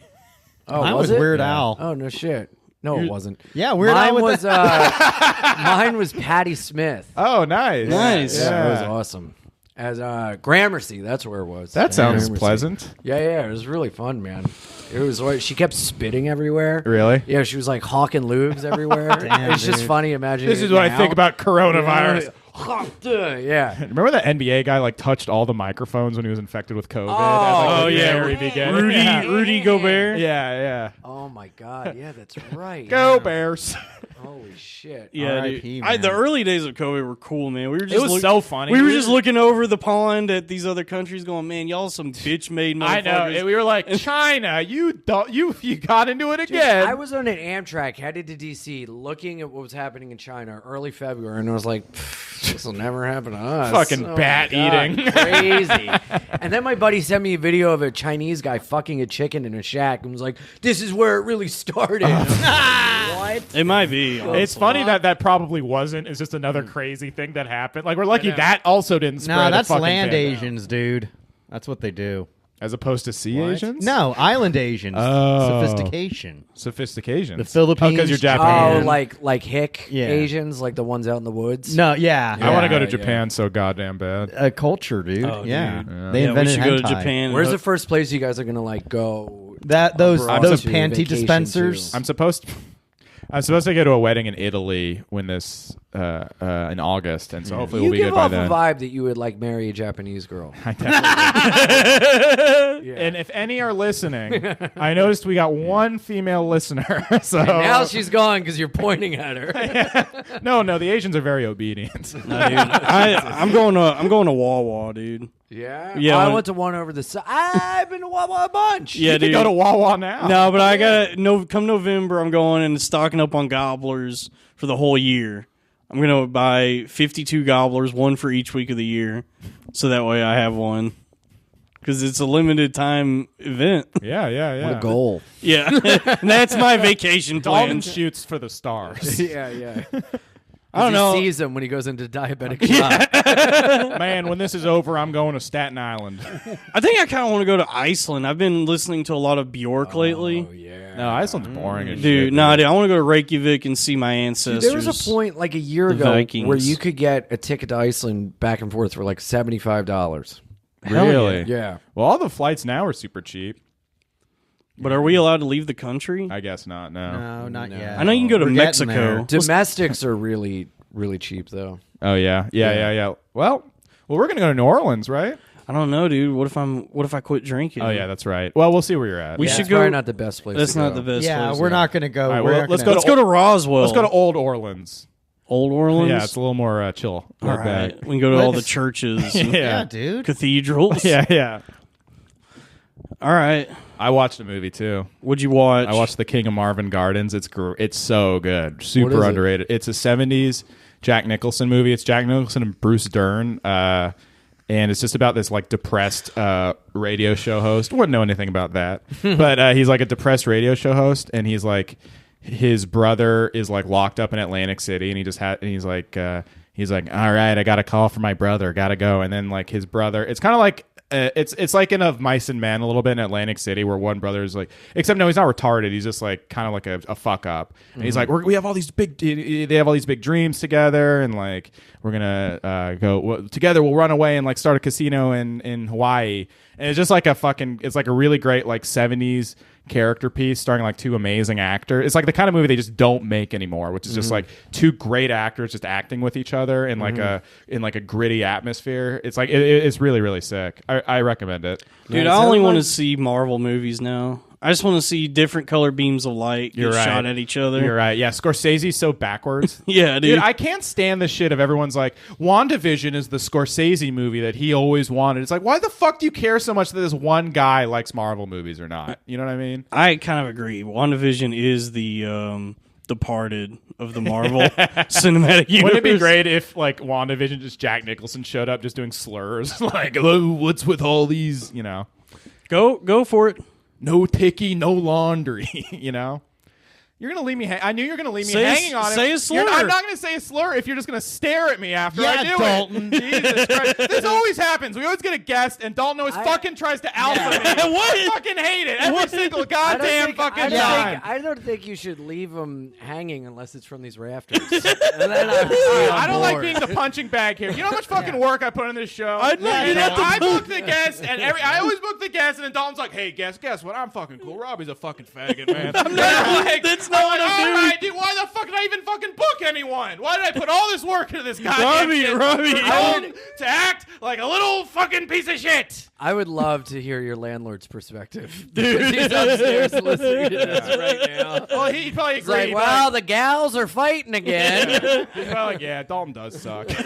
Oh, Mine was was it? Weird Al. Oh no shit. No, it wasn't. Yeah, Weird Mine Al with was mine was Patti Smith. Oh, nice. Nice. Yeah, it was awesome. As Gramercy, that's where it was. That sounds Gramercy. pleasant. Yeah, it was really fun, man. It was like she kept spitting everywhere. Really? Yeah, she was like hawking lubes everywhere. Damn, it's just dude. funny imagining. This it is what I now. think about coronavirus. Yeah. Remember that NBA guy like touched all the microphones when he was infected with COVID? Oh, at, the yeah. very beginning. Rudy Gobert. Yeah. Oh my god. Yeah, that's right. Go Yeah. Bears. Holy shit. Yeah, R.I.P., dude. man. The early days of COVID were cool, man. We were just It was so funny. We were just looking over the pond at these other countries, going, "Man, y'all some bitch made motherfuckers." I know. And we were like, China, you got into it again. I was on an Amtrak headed to DC looking at what was happening in China early February, and I was like, this will never happen to us. Fucking Oh my bat God, eating. Crazy. And then my buddy sent me a video of a Chinese guy fucking a chicken in a shack and was like, this is where it really started. What? It might be. It's honestly. funny that probably wasn't. It's just another crazy thing that happened. Like, we're lucky that also didn't spread. No, a that's fucking land pandemic. Asians, dude. That's what they do. As opposed to sea Asians? No, island Asians. Oh. Sophistication. Sophistication. The Philippines, because you're Oh, Japanese. like hick Yeah. Asians, like the ones out in the woods? No, yeah. I want to go to Yeah, Japan so goddamn bad. A culture, dude. Oh, yeah. dude. They Yeah, we invented should go to hentai. Japan. Where's and the first place you guys are going to like go? Those abroad to panty vacation dispensers. to? I'm supposed to go to a wedding in Italy when this in August, and so hopefully You we'll be give good by off then. a vibe that you would like marry a Japanese girl. And if any are listening, I noticed we got one female listener. So And now she's gone because you're pointing at her. no, the Asians are very obedient. No, dude. I'm going to Wawa, dude. Yeah? Yeah, I when- went to one over the side. I've been to Wawa a bunch. Yeah, You dude. can go to Wawa now. No, but I got come November. I'm going and stocking up on gobblers for the whole year. I'm gonna buy 52 gobblers, one for each week of the year, so that way I have one. Because it's a limited time event. Yeah. What a goal. Yeah, and that's my vacation Dalton plan. shoots for the stars. yeah. I don't know. He sees them when he goes into diabetic shock. Man, when this is over, I'm going to Staten Island. I think I kind of want to go to Iceland. I've been listening to a lot of Bjork lately. Oh, yeah. No, Iceland's boring as shit. Dude, I want to go to Reykjavik and see my ancestors. There was a point like a year The ago Vikings. where you could get a ticket to Iceland back and forth for like $75. Really? Yeah. Well, all the flights now are super cheap. But are we allowed to leave the country? I guess not. No. No, not yet. I know you can go to We're getting Mexico. there. Domestics are really, really cheap though. Oh yeah. Well, we're gonna go to New Orleans, right? I don't know, dude. What if I quit drinking? Oh yeah, that's right. Well, we'll see where you're at. We Yeah, should it's go. probably not the best place. That's to not go. the best. Yeah, place. we're not going to go. All right, We're well, not let's gonna- Let's go to Roswell. Let's go to Old Orleans. Old Orleans. Yeah, it's a little more chill. all Laid right. back. We can go to all the Let's- churches, Yeah, dude. cathedrals. Yeah. All right. I watched a movie too. What'd you watch? I watched The King of Marvin Gardens. It's so good. Super What is it? underrated. It's a 70s Jack Nicholson movie. It's Jack Nicholson and Bruce Dern. And it's just about this like depressed radio show host. Wouldn't know anything about that. But he's like a depressed radio show host, and he's like his brother is like locked up in Atlantic City, and he's like all right, I got a call from my brother, gotta go. And then like his brother, it's kind of like it's like in Of Mice and Men a little bit in Atlantic City, where one brother is like, except no, he's not retarded. He's just like kind of like a fuck up, and he's like, we have all these big, they have all these big dreams together, and like we're gonna go together. We'll run away and like start a casino in Hawaii, and it's just like it's like a really great like 70s character piece starring like two amazing actors. It's like the kind of movie they just don't make anymore, which is just like two great actors just acting with each other in like a gritty atmosphere. It's like it's really, really sick. I recommend it. Dude, I only want to see Marvel movies now. I just want to see different color beams of light get shot at each other. You're right. Yeah, Scorsese's so backwards. Yeah, dude. I can't stand the shit of everyone's like, WandaVision is the Scorsese movie that he always wanted. It's like, why the fuck do you care so much that this one guy likes Marvel movies or not? You know what I mean? I kind of agree. WandaVision is the Departed of the Marvel cinematic universe. Wouldn't it be great if like WandaVision just Jack Nicholson showed up just doing slurs like, oh, what's with all these, you know? Go for it. No ticky, no laundry, you know? You're going to leave me I knew you were going to leave me hanging on it. Say a slur. I'm not going to say a slur if you're just going to stare at me after I do Dalton. it. Jesus Christ. This always happens. We always get a guest, and Dalton always fucking tries to alpha me. What? I fucking hate it. Every single goddamn fucking time. I don't think you should leave them hanging unless it's from these rafters. And then I don't like being the punching bag here. You know how much fucking work I put in this show? I book the guest, and I always book the guest, and then Dalton's like, hey, guess what? I'm fucking cool. Robbie's a fucking faggot, man. That's not what I'm doing. Dude, why the fuck did I even fucking book anyone? Why did I put all this work into this goddamn shit? Robbie. To act like a little fucking piece of shit. I would love to hear your landlord's perspective. Dude, he's upstairs listening to this right now. Well, he'd probably He's agree. like, well, the gals are fighting again. He's probably like, yeah, Dalton does suck. Robbie,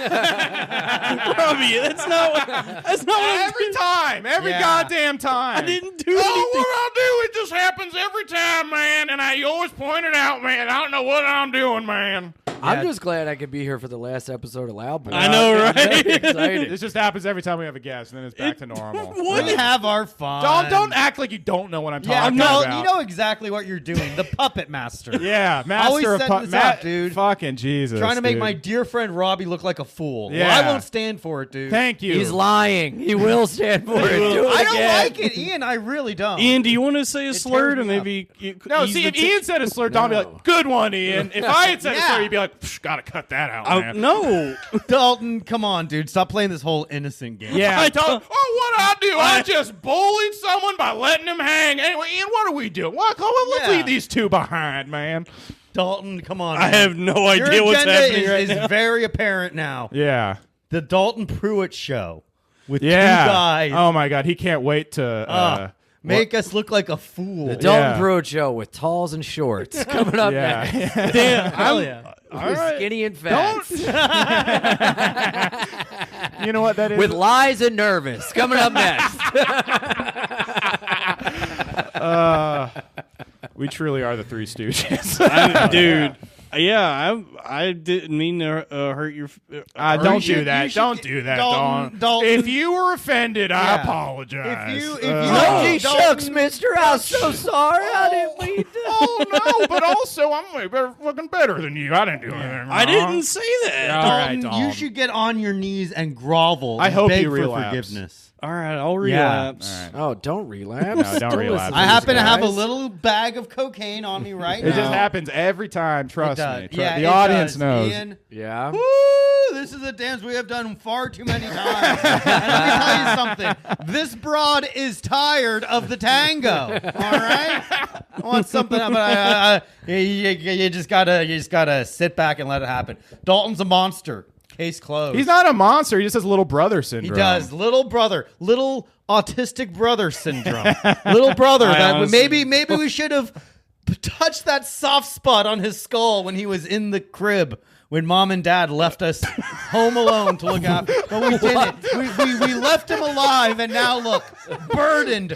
that's not what Every goddamn time. I didn't do anything. What I'll do, it just happens every time, man, and you always point it out, man. I don't know what I'm doing, man. I'm just glad I could be here for the last episode of Loud Boy. I know, right? Very excited. This just happens every time we have a guest, and then it's back to normal. We have our fun. Don't act like you don't know what I'm talking about. You know exactly what you're doing. The puppet master. Yeah, Always master of setting this up, dude. Fucking Jesus. Trying to make dude. my dear friend Robbie look like a fool. Yeah. Well, I won't stand for it, dude. Thank you. He's lying. He will stand for it. Do it I don't again. like it, Ian. I really don't. Ian, do you want to say a slur tears to me maybe? No, see, if Ian said a slur, Don would be like, good one, Ian. If I had said a slur, you'd be like, gotta cut that out, man. No. Dalton, come on, dude. Stop playing this whole innocent game. Yeah, what I do? I just bullied someone by letting him hang. Anyway, Ian, what are we doing? Let's leave these two behind, man. Dalton, come on. I man. have no idea Your what's agenda happening right now. is very apparent now. Yeah. The Dalton Pruitt show with two Yeah. guys. Oh, my God. He can't wait to... Make us look like a fool. The Dalton Pruitt Show with talls and shorts coming up next. Damn. Hell yeah. With skinny and fat. You know what that is? With lies and nervous coming up next. We truly are the Three Stooges. Dude. Yeah, I didn't mean to hurt your. Don't do that. Don't do that, Dalton. If you were offended, I apologize. If you Gee shucks, mister. I'm so sorry. I didn't mean to. Oh, no, but also, I'm way looking better than you. I didn't do anything wrong. I didn't say that. All right, Dalton, Dalton. you should get on your knees and grovel. I and hope beg you for relapse. forgiveness. All right, I'll relapse. All right. Oh, don't relapse. No, don't relapse. listen I to happen these to have a guys. little bag of cocaine on me right now. It just happens every time. Trust It me. does. Yeah, the it audience does. knows. Ian, Yeah. woo, this is a dance we have done far too many times. And let me tell you something. This broad is tired of the tango. All right? I want something, but you just gotta sit back and let it happen. Dalton's a monster. Case closed. He's not a monster. He just has little brother syndrome. He does. Little autistic brother syndrome. Little brother. Maybe we should have touched that soft spot on his skull when he was in the crib. When mom and dad left us home alone to look after, but we didn't. We left him alive, and now look, burdened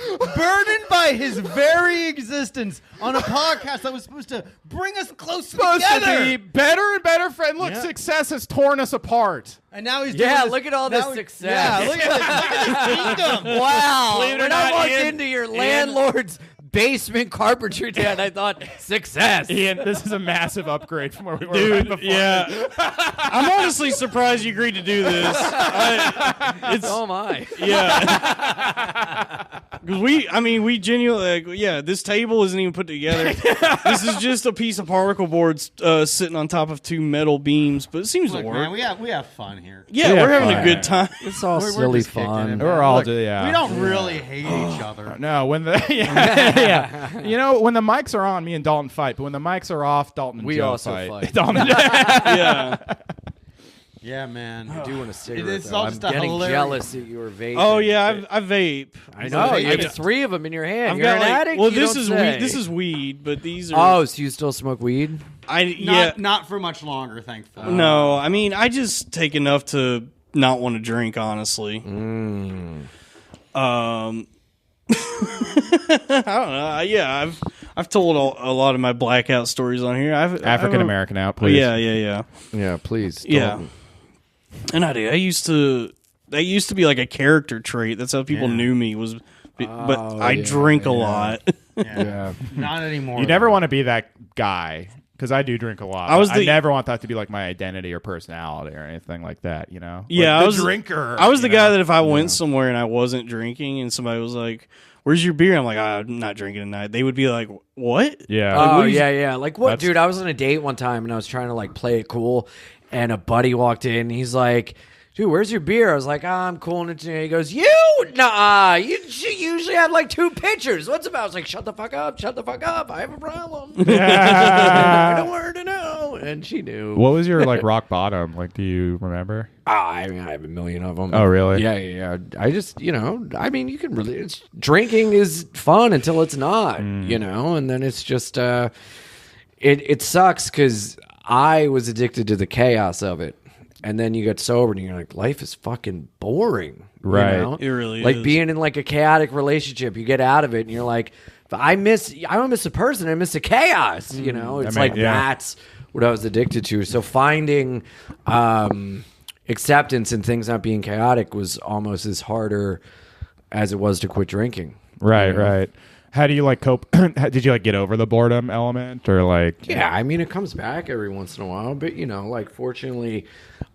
by his very existence on a podcast that was supposed to bring us closer together. To be better and better friend. Look, Yeah. Success has torn us apart. And now he's doing Yeah, this, look at all this now he- success. Yeah, look at this kingdom. Wow. Believe it or When I not, walked Ian- into your landlord's basement carpentry den. I thought success. Ian, this is a massive upgrade from where we were Dude, right before. yeah. I'm honestly surprised you agreed to do this. So am I. Yeah. Because we genuinely, this table isn't even put together. This is just a piece of particle board sitting on top of two metal beams, but it seems Look, to work. man, we have fun here. Yeah, Yeah, we're having fun. a good time. It's all We're silly just kicking fun. it, We're man. all Look, yeah. We don't really hate each other. No, when the yeah. You know, when the mics are on, me and Dalton fight, but when the mics are off, Dalton and We Joe also fight. Dalton and Yeah. Yeah, man. I do want a cigarette. It's though. all I'm just a getting hilarious- jealous that you were vaping. Oh yeah, I vape. I know. You I've have 3 of them in your hand. I've You're got an like, addict? well, You this don't is say. weed. This is weed, but these are. Oh, so you still smoke weed? Not for much longer, thankfully. No, I mean I just take enough to not want to drink. Honestly, I don't know. Yeah, I've told a lot of my blackout stories on here. African American out, please. Yeah. Yeah, please. Yeah. Dalton. And I do. That used to be like a character trait. That's how people knew me but I drink a lot. Yeah. Not anymore. You never want to be that guy. Because I do drink a lot. I never want that to be like my identity or personality or anything like that, you know? Yeah, like I was the drinker. I was the you guy know? that if I went somewhere and I wasn't drinking and somebody was like, "Where's your beer?" I'm like, "I'm not drinking tonight." They would be like, "What?" Yeah. Oh, yeah. Like, what? That's- Dude, I was on a date one time, and I was trying to, like, play it cool, and a buddy walked in, and he's like, dude, where's your beer? I was like, I'm cool. And he goes, nah, you usually have, like, 2 pitchers. What's about? I was like, shut the fuck up. I have a problem. I don't want her to know. And she knew. What was your like rock bottom? Like, do you remember? I mean, I have a million of them. Oh, really? Yeah. I just, you can really, drinking is fun until it's not, and then it's just, it sucks because I was addicted to the chaos of it. And then you get sober and you're like, life is fucking boring. Right. It really like is. being in like a chaotic relationship, you get out of it and you're like, I don't miss a person, I miss the chaos. It's that's what I was addicted to. So finding acceptance in things not being chaotic was almost as harder as it was to quit drinking. Right. How do you like cope? Did you like get over the boredom element or like? Yeah, I mean it comes back every once in a while, but like fortunately,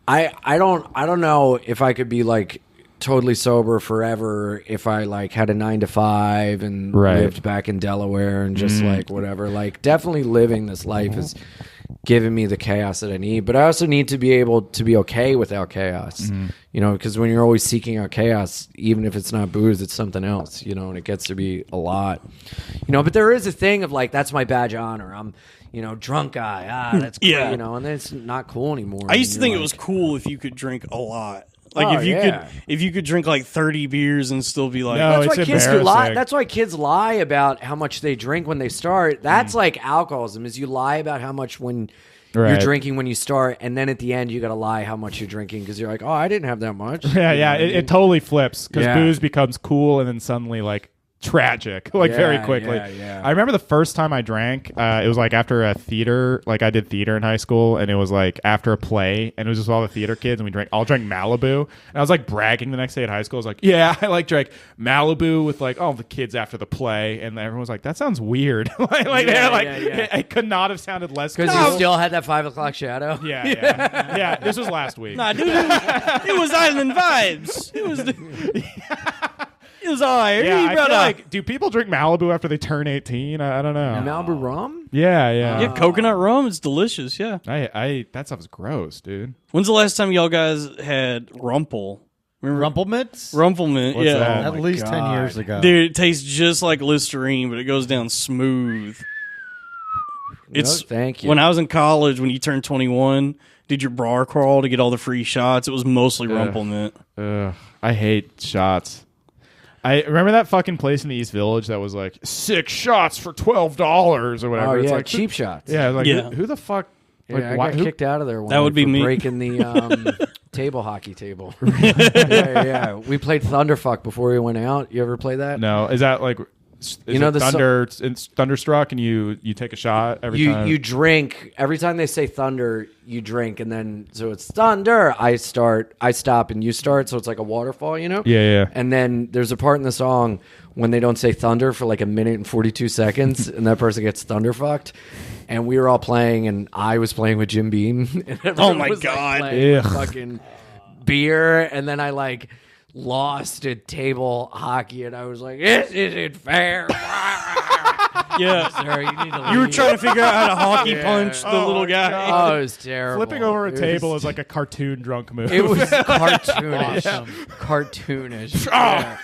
I don't know if I could be like totally sober forever if I like had a 9 to 5 and lived back in Delaware and just like whatever. Like definitely living this life is giving me the chaos that I need, but I also need to be able to be okay without chaos. Because when you're always seeking out chaos, even if it's not booze, it's something else. And it gets to be a lot. But there is a thing of like that's my badge of honor. I'm drunk guy. That's cool. Yeah. And then it's not cool anymore. I used to And think you're it was like, cool if you could drink a lot. Like Oh, if you could drink like 30 beers and still be like, No, That's why it's kids do lie. embarrassing. That's why kids lie about how much they drink when they start. That's like alcoholism. Is you lie about how much when you're Right. drinking when you start, and then at the end you got to lie how much you're drinking because you're like, oh, I didn't have that much. Yeah. It totally flips because Yeah. booze becomes cool and then suddenly like tragic, like very Yeah, quickly. yeah. I remember the first time I drank, it was like after a theater, like I did theater in high school, and it was like after a play, and it was just all the theater kids, and we all drank Malibu, and I was like bragging the next day at high school. I was like, yeah, I like drank Malibu with like all the kids after the play, and everyone was like, that sounds weird. Yeah. It could not have sounded less Because cool. you still had that 5 o'clock shadow. Yeah. This was last week. nah, dude, it was Island Vibes. It was all right. Yeah, I brother. feel like, do people drink Malibu after they turn 18? I don't know. Malibu rum? Yeah. Yeah, coconut rum. It's delicious. Yeah. I that stuff is gross, dude. When's the last time y'all guys had Rumple? Remember Rumplemintz? Rumplemint? What's yeah. that? At my least 10 God. years ago. Dude, it tastes just like Listerine, but it goes down smooth. It's thank you. When I was in college, when you turned 21, did your bra crawl to get all the free shots. It was mostly Rumplemint. I hate shots. I remember that fucking place in the East Village that was like 6 shots for $12 or whatever. Oh, It's yeah, like cheap shots. Yeah, like Yeah. who the fuck? Like, Yeah, I why, got kicked out of there one That would night be for me. breaking the table hockey table. yeah. We played Thunderfuck before we went out. You ever play that? No, is that like You know it the it's Thunderstruck, and you take a shot every time. You drink every time they say thunder. You drink, and then so it's thunder. I stop, and you start. So it's like a waterfall, you know. Yeah. And then there's a part in the song when they don't say thunder for like a minute and 42 seconds, and that person gets thunderfucked. And we were all playing, and I was playing with Jim Beam. And everyone my was, God. Like, playing with Ugh. fucking beer, and then I like lost at table hockey, and I was like, "This isn't fair." Yeah. Sorry, you need to You were leave. trying to figure out how to hockey punch the Oh little my guy. God. Oh, it was terrible. Flipping over a It table was- is like a cartoon drunk move. It was cartoonish. Awesome. Cartoonish. Yeah.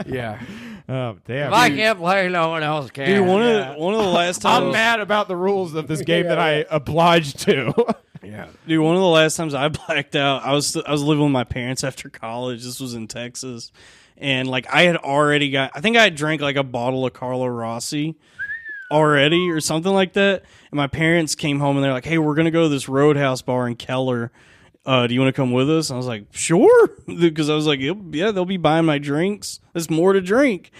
Yeah. Oh damn! If I can't play, no one else can. Dude, one of the last times I'm mad about the rules of this game that I obliged to. Yeah. Dude, one of the last times I blacked out, I was living with my parents after college. This was in Texas, and like I think I had drank like a bottle of Carlo Rossi already or something like that. And my parents came home and they're like, "Hey, we're gonna go to this Roadhouse bar in Keller. Do you want to come with us?" And I was like, "Sure," because I was like, "Yeah, they'll be buying my drinks. There's more to drink."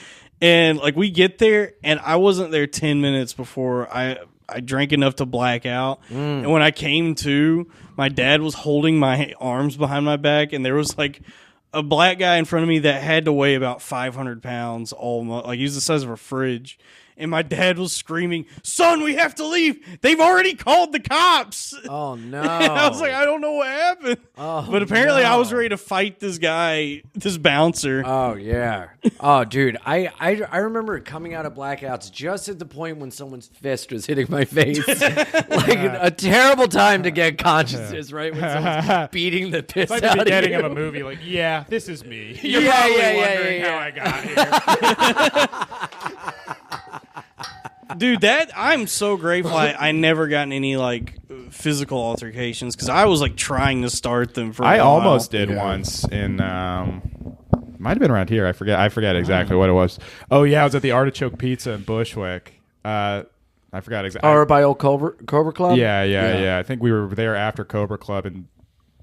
And like we get there, and I wasn't there 10 minutes before I drank enough to black out. And when I came to, my dad was holding my arms behind my back, and there was like a black guy in front of me that had to weigh about 500 pounds, almost like he was the size of a fridge. And my dad was screaming, "Son, we have to leave. They've already called the cops." Oh, no. And I was like, I don't know what happened. Oh, But apparently no. I was ready to fight this guy, this bouncer. Oh, yeah. Oh, dude. I remember coming out of blackouts just at the point when someone's fist was hitting my face. Like a terrible time to get consciousness, right? When someone's beating the piss It's like out the beginning of of you. a movie. Like, yeah, this is me. You're Yeah, probably yeah, wondering yeah. how I got here. Dude, I'm so grateful I never gotten any like physical altercations because I was like trying to start them for a I while. almost did once in might have been around here. I forget exactly what it was. Oh yeah, I was at the Artichoke Pizza in Bushwick. I forgot exactly. Or by old Cobra Club? Yeah. I think we were there after Cobra Club, and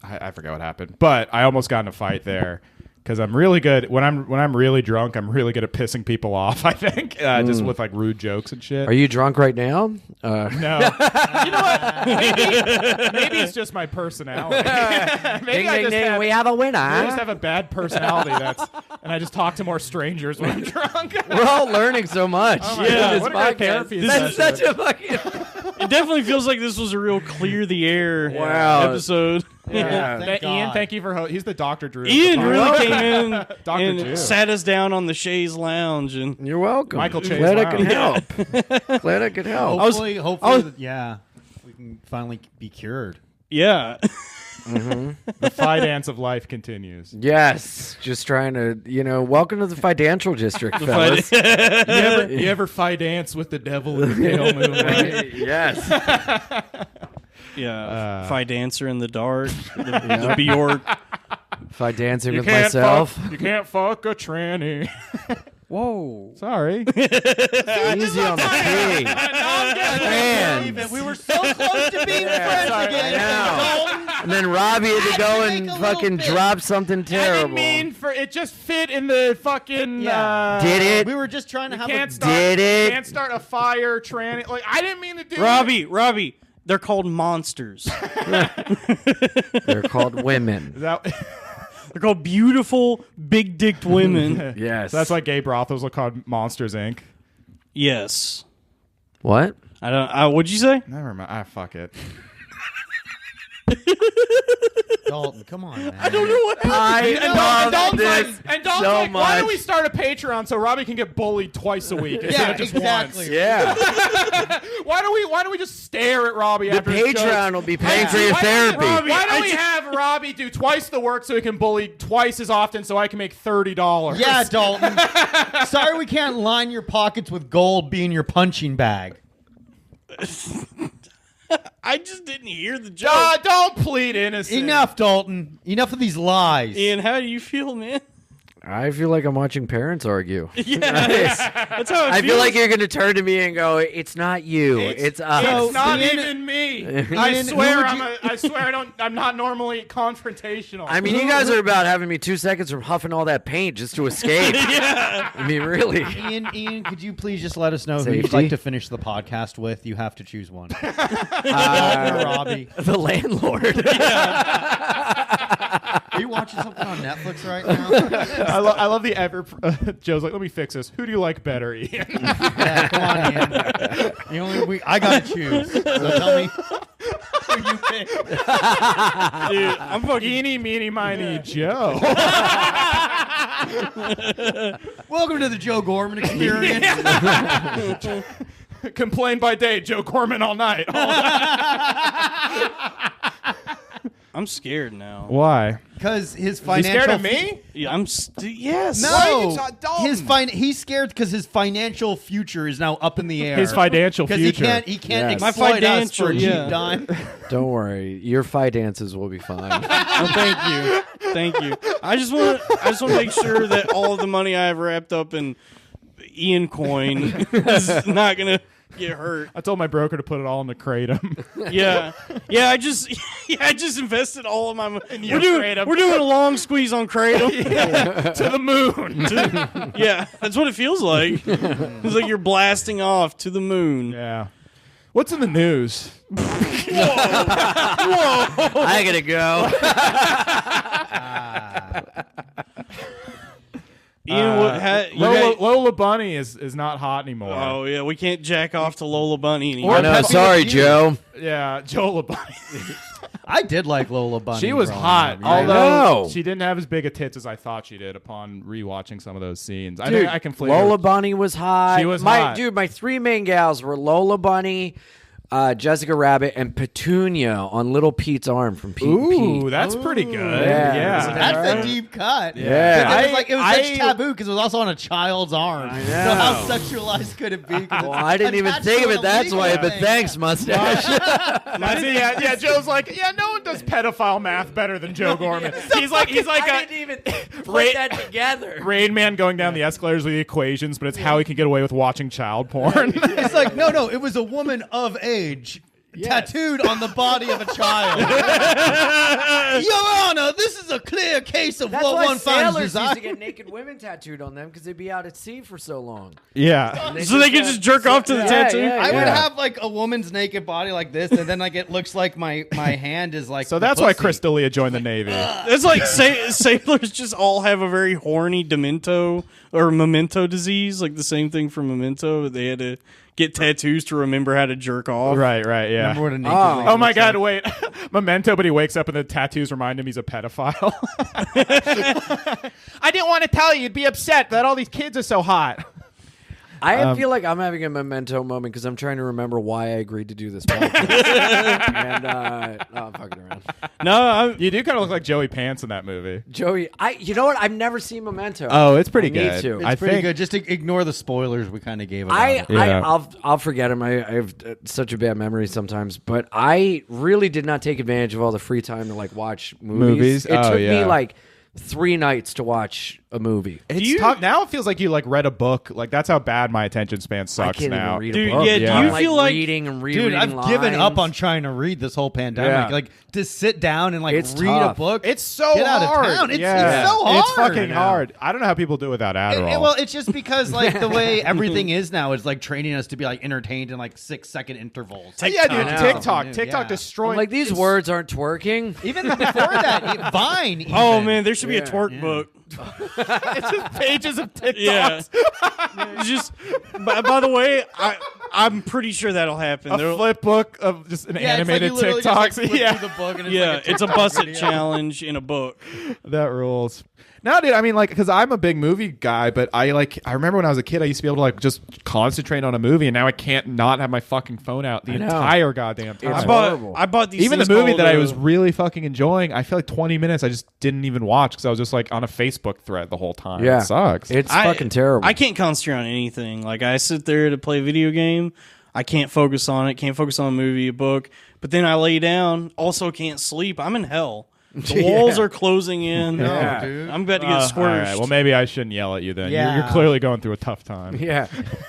I forgot what happened. But I almost got in a fight there because I'm really good when I'm really drunk. I'm really good at pissing people off. I think just with like rude jokes and shit. Are you drunk right now? No. You know what? Maybe it's just my personality. Maybe I just have, we have a winner. I just have a bad personality. And I just talk to more strangers when I'm drunk. We're all learning so much. my in God, this what a great podcast. therapy That's session. such a fucking... It definitely feels like this was a real clear the air Wow. episode. Yeah, thank Ian, God. thank you for he's the Dr. Drew. Ian of the really podcast. came in Dr. and Drew. sat us down on the Shays Lounge, and You're welcome. Michael Chase Glad I could Lounge. help. Glad I could help. Hopefully, yeah, we can finally be cured. yeah. The Fidance of life continues. Yes, just trying to, welcome to the financial district, fellas. You ever Fidance with the devil in the pale moonlight? Yes. Yeah, Fi Dancer in the Dark, the Bjork. If I dancing with myself. You can't fuck a tranny. Whoa. Sorry. Easy on the P. Man. We were so close to being friends again. And then Robbie had to go Make and a little fucking bit. drop something I terrible. didn't mean for it. Just fit in the fucking. Yeah. Did it? We were just trying to have Can't a start. Did it? Can't start a fire tranny. Like I didn't mean to do. Robbie, they're called monsters. They're called women. That, They're called beautiful, big-dicked women. Yes. that's why gay brothels are called Monsters Inc. Yes. What? I don't. What'd you say? Never mind. Fuck it. Dalton. Come on, man. I don't know what happened. I love this Dalton's so like, why don't much. we start a Patreon so Robbie can get bullied twice a week instead Yeah, of just exactly. Yeah. once? Why don't we just stare at Robbie The after his Patreon jokes? will be paying for your therapy. Why don't we have Robbie do twice the work so he can bully twice as often so I can make $30? Yeah, Dalton. Sorry we can't line your pockets with gold being your punching bag. I just didn't hear the joke. Don't plead innocent. Enough, Dalton. Enough of these lies. Ian, how do you feel, man? I feel like I'm watching parents argue. Yes. That's how it I feels. feel like you're going to turn to me and go, "It's not you. It's us." It's not Ian- even me. Ian, I who swear, would I swear, I'm not normally confrontational. I mean, you guys are about having me 2 seconds from huffing all that paint just to escape. Yeah. I mean, really. Ian, could you please just let us know who Safety? you'd like to finish the podcast with? You have to choose one. Robbie. The landlord. Are you watching something on Netflix right now? I love the ever. Joe's like, let me fix this. Who do you like better, Ian? Yeah, come on, Ian. I gotta choose. So tell me who you pick. Dude, I'm fucking. Eeny, meeny, miny, Joe. Welcome to the Joe Gorman experience. Complain by day, Joe Gorman all night. I'm scared now. Why? Because his You financial. scared of me? Yeah, yes. No, Why are you Dalton? he's scared because his financial future is now up in the air. His financial because future. he can't Yes. My exploit us for a financial, cheap yeah. dime. Don't worry. Your finances will be fine. Oh, thank you. I just want to make sure that all of the money I have wrapped up in Ian coin is not gonna get hurt. I told my broker to put it all in the kratom. Yeah. I just invested all of my money. your Kratom. We're doing a long squeeze on Kratom. To the moon. Yeah, that's what it feels like. It's like you're blasting off to the moon. Yeah. What's in the news? I gotta go. Ian, Lola Bunny is not hot anymore. oh yeah, we can't jack off to Lola Bunny anymore. I know. Pepe Sorry, the Pew. Joe. Yeah, Jola Bunny. I did like Lola Bunny. She was growing hot, up, yeah. although know. she didn't have as big a tits as I thought she did upon rewatching some of those scenes. I Dude, think I conflated. Lola Bunny was hot. She was hot. Dude, my three main gals were Lola Bunny, Jessica Rabbit, and Petunia on Little Pete's arm from Pete and Ooh, Pete. that's pretty good. Yeah. Yeah. That's a deep cut. Yeah. But it was I- such taboo because it was also on a child's arm. I So know. how sexualized could it be? 'Cause Well, it's I didn't even attached think to of an it that illegal way, but thing. thanks, mustache. Yeah, Joe's like, yeah, no one does pedophile math better than Joe Gorman. He's like a even Ra- that together. Rain Man going down the escalators with the equations, but it's how he can get away with watching child porn. It's like, no, it was a woman of age. Tattooed on the body of a child. Your Honor, this is a clear case of That's what why one finds sailors used to desire. get naked women tattooed on them because they'd be out at sea for so long. Yeah. So they can just jerk off to the tattoo? I would have like a woman's naked body like this, and then like it looks like my hand is like. So the that's why pussy. Chris D'Elia joined the Navy. It's like sailors just all have a very horny demento or memento disease, like the same thing for Memento. They had to get tattoos to remember how to jerk off. Right, yeah. Remember what a naked Oh. lady Oh my looks God! like? Wait, Memento, but he wakes up and the tattoos remind him he's a pedophile. I didn't want to tell you; you'd be upset that all these kids are so hot. I feel like I'm having a memento moment because I'm trying to remember why I agreed to do this podcast. And no, I'm fucking around. No, You do kind of look like Joey Pants in that movie. Joey, you know what? I've never seen Memento. Oh, it's pretty I need good. to. It's I pretty think good. Just ignore the spoilers we kind of gave about it. Yeah. I'll forget him. I have such a bad memory sometimes, but I really did not take advantage of all the free time to like watch movies. It Oh, took me yeah. like 3 nights to watch a movie. it's tough. Now it feels like you like read a book. Like that's how bad my attention span I sucks can't now. even read Dude, a book. yeah, do you I'm, feel like- reading and rereading Dude, I've given up lines. on trying to read this whole pandemic. Yeah. Like to sit down and like It's read a tough. book. It's so Get out of hard. town. It's Yeah. so hard. It's fucking hard. I don't know how people do it without Adderall. Well, it's just because like the way everything is now is like training us to be like entertained in like 6-second intervals. yeah, dude. I know. TikTok Yeah. destroying. I'm like these words aren't twerking. Even before that, Vine. Even. oh man, there should be a Yeah. twerk book. It's just pages of TikToks. Yeah. Just by the way, I'm pretty sure that'll happen. A flip book of just an Yeah, animated it's like you literally just, like, TikToks. flip Yeah, through the book and it's yeah, like it's a TikTok bust it video. challenge in a book. that rules. No, dude. I mean, like, because I'm a big movie guy, but I remember when I was a kid, I used to be able to like just concentrate on a movie, and now I can't not have my fucking phone out the I know. entire goddamn time. It's I bought horrible. I bought these Even the things movie called, that I was really fucking enjoying, I feel like 20 minutes I just didn't even watch because I was just like on a Facebook thread the whole time. Yeah, It sucks. It's fucking terrible. I can't concentrate on anything. Like I sit there to play a video game, I can't focus on it. Can't focus on a movie, a book. But then I lay down. Also can't sleep. I'm in hell. The walls are closing in. Yeah. dude. I'm about to get All squirted. right, well, maybe I shouldn't yell at you then. Yeah. You're clearly going through a tough time. Yeah,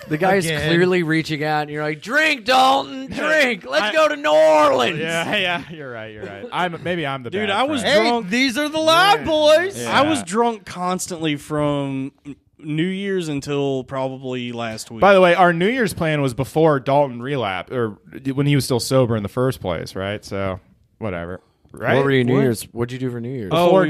the guy's Again. clearly reaching out, and you're like, "Drink, Dalton, drink. Let's go to New Orleans." Yeah, you're right. Maybe I'm the Dude, bad I was friend. Hey, drunk. these are the loud boys. Yeah. I was drunk constantly from New Year's until probably last week. By the way, our New Year's plan was before Dalton relapsed, or when he was still sober in the first place, right? So, whatever. Right? What were you New What? Year's? What'd you do for New Year's? Before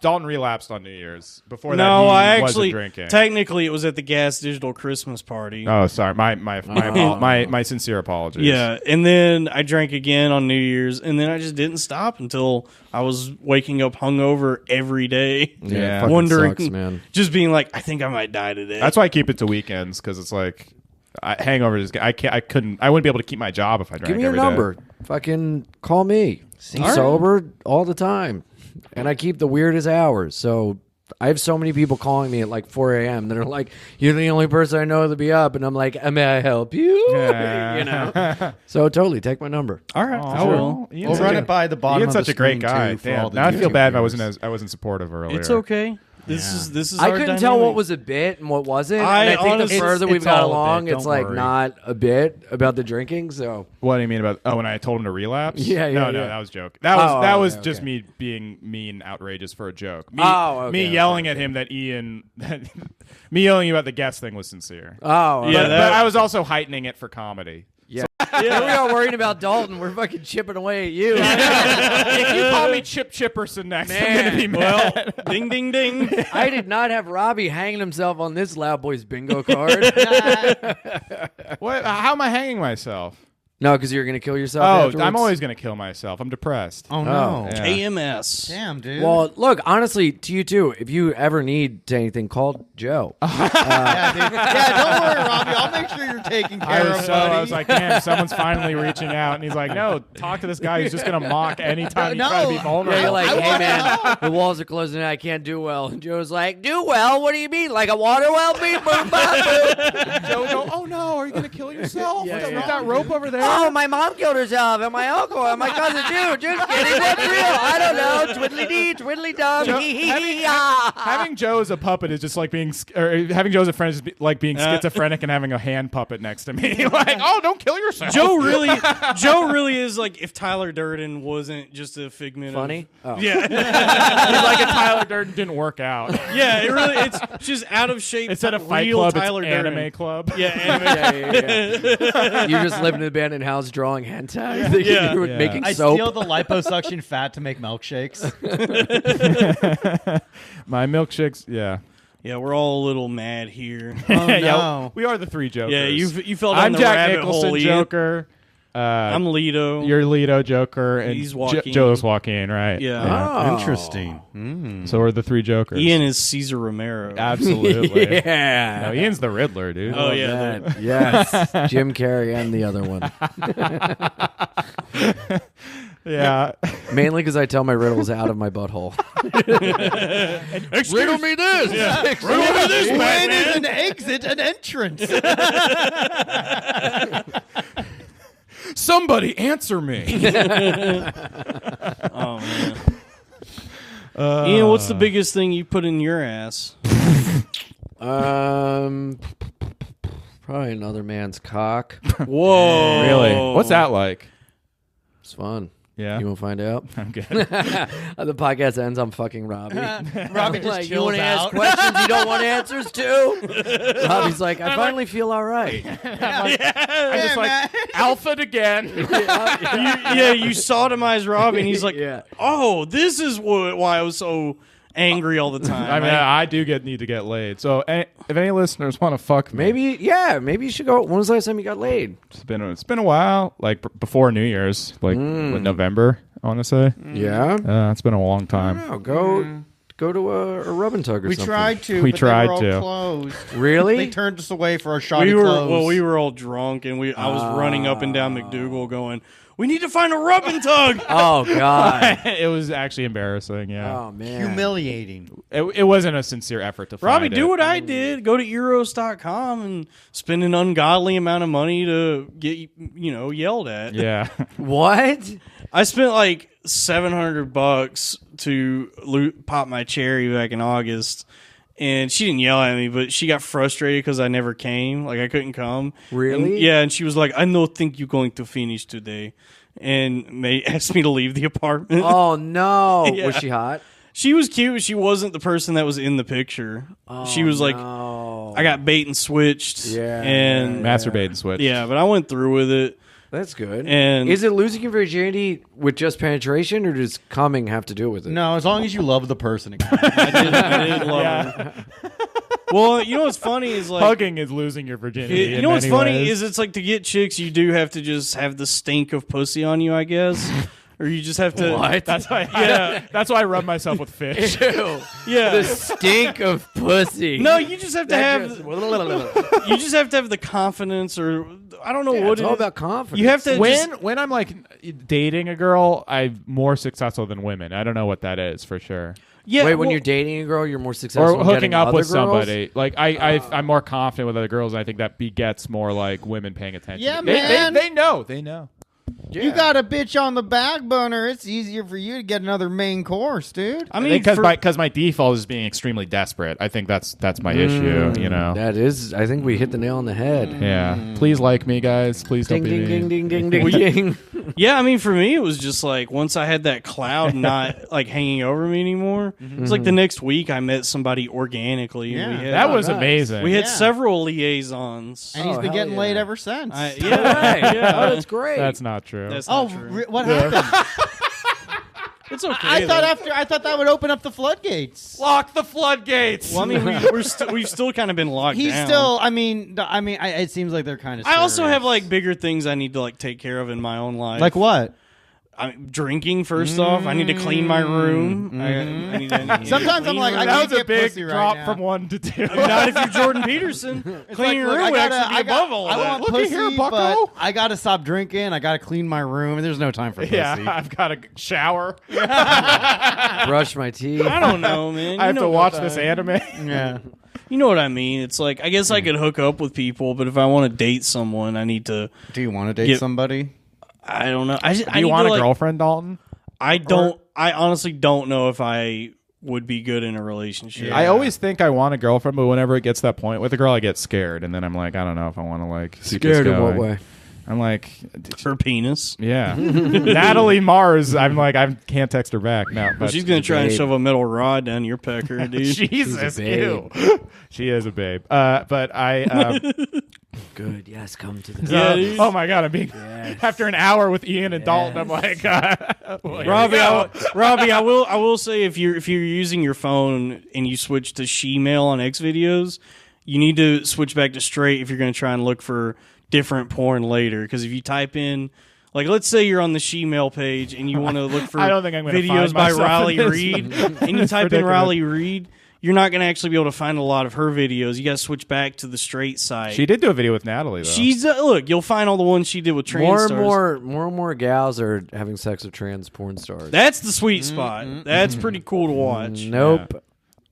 Dalton relapsed on New Year's. Before that, no, he I wasn't actually drinking. technically it was at the Gas Digital Christmas party. Oh, sorry. My sincere apologies. Yeah, and then I drank again on New Year's, and then I just didn't stop until I was waking up hungover every day, Yeah. fucking wondering, sucks, man. just being like, I think I might die today. That's why I keep it to weekends, because it's like hangovers. I wouldn't be able to keep my job if I drank Give me your every day. number. Fucking call me. I'm sober all the time, and I keep the weirdest hours. So I have so many people calling me at like 4 a.m. that are like, "You're the only person I know to be up," and I'm like, "May I help you?" Yeah. You know. So totally take my number. All right, I will. Ian's We'll such run a- it by the bottom Ian's of such the a great screen, guy. too, for all Damn. the Now I feel YouTube bad if viewers. I wasn't supportive earlier. It's okay. This is. I our couldn't tell dynamic. what was a bit and what wasn't. I And I think honestly- the further It's we've got all a along, bit, it's don't like worry. not a bit about the drinking. So What do you mean about? Oh, when I told him to relapse? Yeah, No, yeah. that was a joke. That was okay, just okay. me being mean, outrageous for a joke. Me, Okay, me yelling at him that Ian, me yelling about the guest thing was sincere. oh Yeah, But I was also heightening it for comedy. yeah. Here we are worrying about Dalton. We're fucking chipping away at you. If you call me Chip Chipperson next, I'm gonna be Well, mad. ding, ding, ding. I did not have Robbie hanging himself on this Loud Boys bingo card. What? How am I hanging myself? No, because you're gonna kill yourself. Oh, afterwards? I'm always gonna kill myself. I'm depressed. Oh no! Yeah. AMS. Damn, dude. Well, look, honestly, to you too. If you ever need anything, call Joe. yeah, dude. Yeah, don't worry, Robbie. I'll make sure you're taken care of, buddy. I was like, damn, someone's finally reaching out, and he's like, no, talk to this guy who's just gonna mock anytime you try to be No. vulnerable. Yeah, you're like, I hey wanna man, know. the walls are closing. I can't do well. And Joe's like, do well? What do you mean? Like a water well? Beep, boom, bop, boom. Joe would go, oh no, are you gonna kill yourself Yeah, with yeah. that rope over there? Oh, my mom killed herself, and my uncle, and my cousin too. Just kidding. What's real? I don't know. Twiddly dee, twiddly dum. Joe- Hee hee hee. Ah. Having Joe as a puppet is just like being, or having Joe as a friend is like being schizophrenic and having a hand puppet next to me. Like, oh, don't kill yourself. Joe really is like if Tyler Durden wasn't just a figment Funny. of Oh. yeah. He's like a Tyler Durden didn't work out. Yeah, it's just out of shape. Instead of Fight real Club, Tyler it's Durden. Anime Club. Yeah, anime. Yeah. You just live in an abandoned house drawing hentai. Yeah. You were Yeah. making I soap. steal the liposuction fat to make milkshakes. My milkshakes, yeah. Yeah, we're all a little mad here. Oh, Yeah, no. we are the three Jokers. Yeah, you fell down I'm the Jack rabbit Nicholson, hole. Ian. Joker. I'm Leto. You're Leto, Joker, and He's Joaquin. Joe's Joaquin, right? Yeah. Oh. Interesting. So we're the three Jokers. Ian is Caesar Romero. Absolutely. Yeah. No, Ian's the Riddler, dude. Oh, yeah. that. Yes. Jim Carrey and the other one. Yeah. Mainly because I tell my riddles out of my butthole. Riddle me this. Yeah. Riddle me this, When is Batman. an exit an entrance? Somebody answer me. Oh man. Ian, what's the biggest thing you put in your ass? Probably another man's cock. Whoa. Really? What's that like? It's fun. Yeah. You want to find out? I'm good. The podcast ends. I'm fucking Robbie. Robbie just Like, you chills want to ask out. questions you don't want answers to? Robbie's like, I finally feel all right. I'm just like, alpha again. You sodomize Robbie, and he's like, Yeah. "Oh, this is why I was so angry all the time." I mean, I do need to get laid. So if any listeners want to fuck me, Maybe you should go. When was the last time you got laid? it's been a while, like before New Year's, like what, November, I want to say. Yeah. It's been a long time. Oh, go to a rub and tug or We something. tried to. We but tried they were all to. closed. Really? They turned us away for our shoddy clothes. we were all drunk, and I was running up and down McDougal, going, "We need to find a rub and tug." Oh God. It was actually embarrassing. Yeah. Oh man. humiliating. It wasn't a sincere effort to find Robbie, it. do what I did. Go to Eros.com and spend an ungodly amount of money to get yelled at. Yeah. What? I spent like $700 to pop my cherry back in August. And she didn't yell at me, but she got frustrated because I never came. Like, I couldn't come. Really? And she was like, I don't think you're going to finish today. And asked me to leave the apartment. Oh, no. Yeah. Was she hot? She was cute, but she wasn't the person that was in the picture. She was like, no. I got bait and switched. Yeah. And Masturbate and switch. yeah, but I went through with it. That's good. And is it losing your virginity with just penetration, or does coming have to do with it? No, as long as you love the person. I did love her. Well, you know what's funny is like Hugging is losing your virginity. you know what's in many funny ways. is it's like to get chicks, you do have to just have the stink of pussy on you, I guess, or you just have to. What? That's why. Yeah. That's why I rub myself with fish. Ew. Yeah. The stink of pussy. No, you just have to That have. just- You just have to have the confidence, or I don't know Yeah, what it's it all is. about confidence. You have to just, When I'm like dating a girl, I'm more successful than women. I don't know what that is for sure. yeah. Wait, when well, you're dating a girl, you're more successful Or in hooking getting up other with girls? somebody. Like I'm more confident with other girls. And I think that begets more like women paying attention. Yeah, They man. They know. They know. You got a bitch on the back burner. It's easier for you to get another main course, dude. I mean, Because my default is being extremely desperate. I think that's my issue. You know. That is, I think we hit the nail on the head. Yeah. Please like me, guys. Please Ding, don't be ding, mean. ding, ding, ding, ding, ding. yeah, I mean, for me, it was just like once I had that cloud not like hanging over me anymore. It's like the next week I met somebody organically. And Yeah. we had, That was nice. amazing. we had Yeah. several liaisons. And he's Oh, been hell getting yeah. laid ever since. Yeah, yeah. Oh, that's great. That's not true. That's Oh, not true. what happened? It's okay. I though. thought that would open up the floodgates. Lock the floodgates. Well, I mean, we've still kind of been locked He's down. still. It seems like they're kind of. I also have like bigger things I need to like take care of in my own life. like what? I'm drinking. First off, I need to clean my room. I need to Sometimes I'm like, I that can't was a get big pussy right drop now. from 1 to 2. not if you're Jordan Peterson. Cleaning your room would actually be above all I that. want Look at pussy, here, bucko. but I gotta stop drinking. I gotta clean my room. And there's no time for pussy. Yeah, I've got to shower. Brush my teeth. I don't know, man. I have You to know watch about this that. anime. Yeah. You know what I mean? It's like I guess I could hook up with people, but if I want to date someone, I need to. Do you want to date Get- somebody? I don't know. I Do you want a girlfriend, Dalton? I don't. I honestly don't know if I would be good in a relationship. I always think I want a girlfriend, but whenever it gets to that point with a girl, I get scared, and then I'm like, I don't know if I want to like keep this Scared in what going. way? I'm like, Her penis. yeah, Natalie Mars. I'm like, I can't text her back now. But she's gonna try and babe. shove a metal rod down your pecker, dude. Jesus, She's a babe. ew. She is a babe. But I. Good. Yes, come to the. Yeah, dude. Oh my god! I'm being after an hour with Ian and Dalton. I'm like, well, here we go. Robbie, I will say if you're using your phone and you switch to She-Mail on X videos, you need to switch back to straight if you're going to try and look for different porn later. Because if you type in, like, let's say you're on the She-Mail page and you want to look for I don't think I'm gonna videos find by myself in Riley this. Reed, and you type in ridiculous. Riley Reed, you're not going to actually be able to find a lot of her videos. You got to switch back to the straight site. She did do a video with Natalie though. She's look. You'll find all the ones she did with trans More stars. and more gals are having sex with trans porn stars. That's the sweet spot. That's pretty cool to watch. Nope.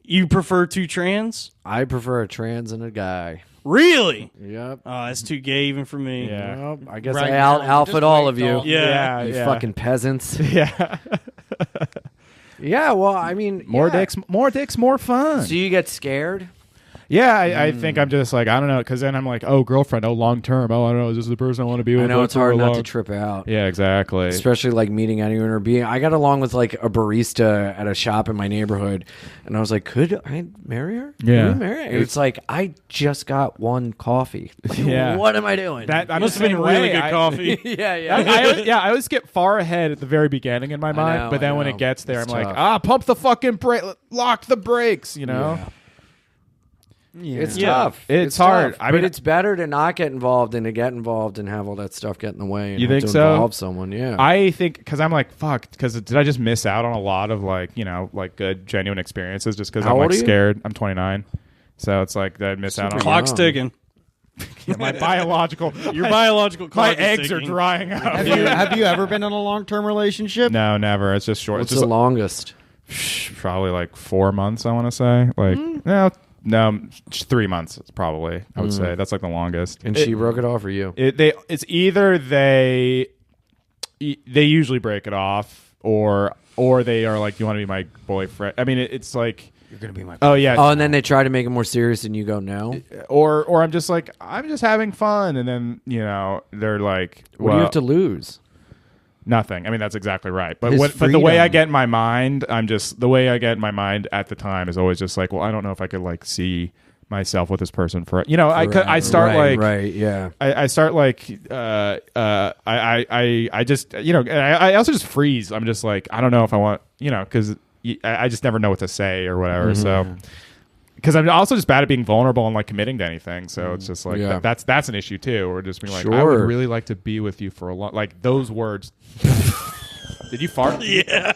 You prefer two trans? I prefer a trans and a guy. Really? Yep. Oh, that's too gay even for me. Yeah. Well, I guess Right I now, outfit just all wait, of you. Dalton. Yeah. You fucking peasants. yeah. Yeah, well, I mean, More yeah. dicks, more fun. So you get scared? Yeah, I think I'm just like, I don't know, because then I'm like, oh, girlfriend, oh, long term, oh, I don't know, is this the person I want to be with? I know like, it's hard for a not long- to trip out. Yeah, exactly. Especially like meeting anyone or being. I got along with like a barista at a shop in my neighborhood, and I was like, "Could I marry her? Yeah. Could we marry her?" It's like I just got one coffee. Yeah. What am I doing? That I'm Must the have been same really way. good coffee. yeah. I always get far ahead at the very beginning in my mind, know, but then I when know. it gets there, It's I'm like, tough. pump the fucking brake, lock the brakes, you know? Yeah. It's Yeah. tough. It's hard. tough. I mean- but it's better to not get involved than to get involved and have all that stuff get in the way. And You have think to so? Involve someone, yeah. I think because I'm like, fuck, because did I just miss out on a lot of like, you know, like good, genuine experiences just because How I'm old like are you? scared? I'm 29. So it's like, did I miss out on Clock's young. ticking. my biological. Your biological my clock is eggs are ticking. drying out. Have you ever been in a long-term relationship? No, never. It's just short. What's It's the just longest? probably like 4 months, I want to say. Like, no, 3 months probably, I would say. That's like the longest. And she broke it off for you. It's either they usually break it off, or or they are like, "You want to be my boyfriend?" I mean, it's like, You're gonna be my. oh yeah, Oh, and then they try to make it more serious, and you go no. or I'm just like, I'm just having fun, and then they're like, What do you have to lose? Nothing. I mean, that's exactly right. But His but the way I freedom. get in my mind, the way I get in my mind at the time is always just like, well, I don't know if I could like see myself with this person for I start right, yeah. I start like I just I also just freeze. I'm just like, I don't know if I want because I just never know what to say or whatever. So because I'm also just bad at being vulnerable and like committing to anything. So it's just like that's an issue too. Or just being like, I would really like to be with you for a long, like those words. Did you fart? Yeah.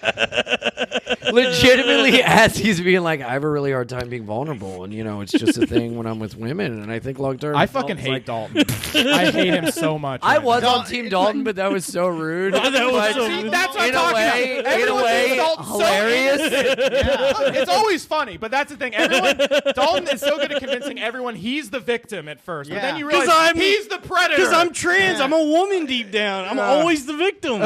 Legitimately, as he's being like, I have a really hard time being vulnerable, and it's just a thing when I'm with women, and I think long term. I fucking hate Dalton. I hate him so much. I right was now. on Team Dalton, but that was so rude. That was But so See, rude. that's what in I'm a talking way, about. in a Everyone way, thinks Dalton's so hilarious. innocent. It's always funny, but that's the thing. Dalton is so good at convincing everyone he's the victim at first, but then you realize he's the predator. Because I'm trans. I'm a woman deep down. I'm always the victim.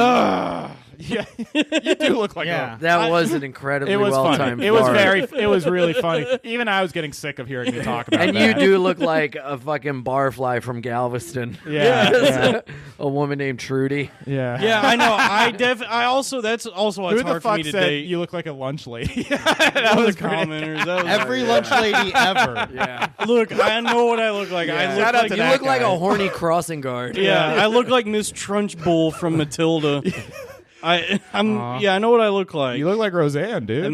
Yeah, you do look like Yeah. a. That was an incredibly It was well-timed funny. It was fart. it was really funny. Even I was getting sick of hearing you talk about And that. you do look like a fucking barfly from Galveston. Yeah. A woman named Trudy. Yeah. Yeah, I know. I also that's also why Who it's the hard for fuck me to said date. you look like a lunch lady? That was commenters. That was Every lunch lady ever. Yeah. Look, I know what I look like. I look Shout out like to You that look like guy. a horny crossing guard. yeah, I look like Miss Trunchbull from Matilda. I know what I look like. You look like Roseanne, dude. It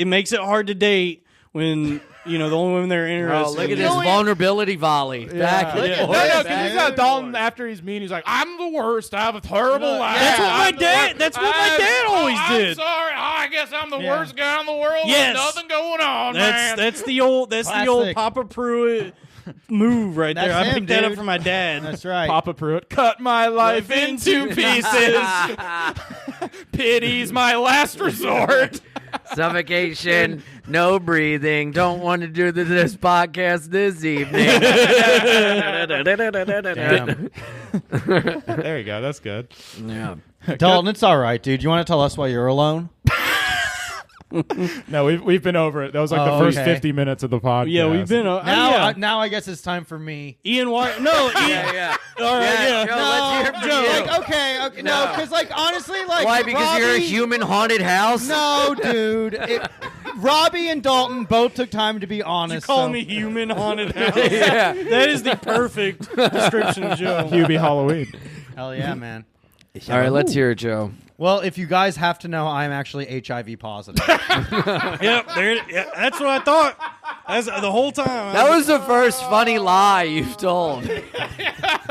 makes it hard to date when the only women they're interested. Oh, look at in. this vulnerability volley. Back No, and Yeah. forth. no, because he's not Dalton after he's mean. He's like, I'm the worst. I have a terrible life. That's what my I'm the dad- worst. that's what my dad always I'm did. sorry. I guess I'm the worst guy in the world. Yes. There's nothing going on, man. That's the old Classic. Papa Pruitt move right there. That's I him, picked that up dude. from my dad. That's right. Papa Pruitt cut my life into pieces. Pity's my last resort. Suffocation, no breathing. Don't want to do this podcast this evening. Damn. There you go. That's good. Yeah. Dalton, it's all right, dude. You want to tell us why you're alone? No, we've been over it. That was like the Oh, first okay. 50 minutes of the podcast. Yeah, we've been. Now I guess it's time for me. Ian White. No, Ian. Yeah. All right, yeah. Joe, let's hear it from Joe, you. Like, okay, no, because like honestly, like Why? Because you're a Robbie- human haunted house? No, dude. Robbie and Dalton both took time to be honest. Call so- me human haunted house. Yeah. That is the perfect description of Joe. Hubie Halloween. Hell yeah, man. All right, let's hear it, Joe. Well, if you guys have to know, I'm actually HIV positive. Yep, that's what I thought. That's the whole time. That was the first funny lie you've told.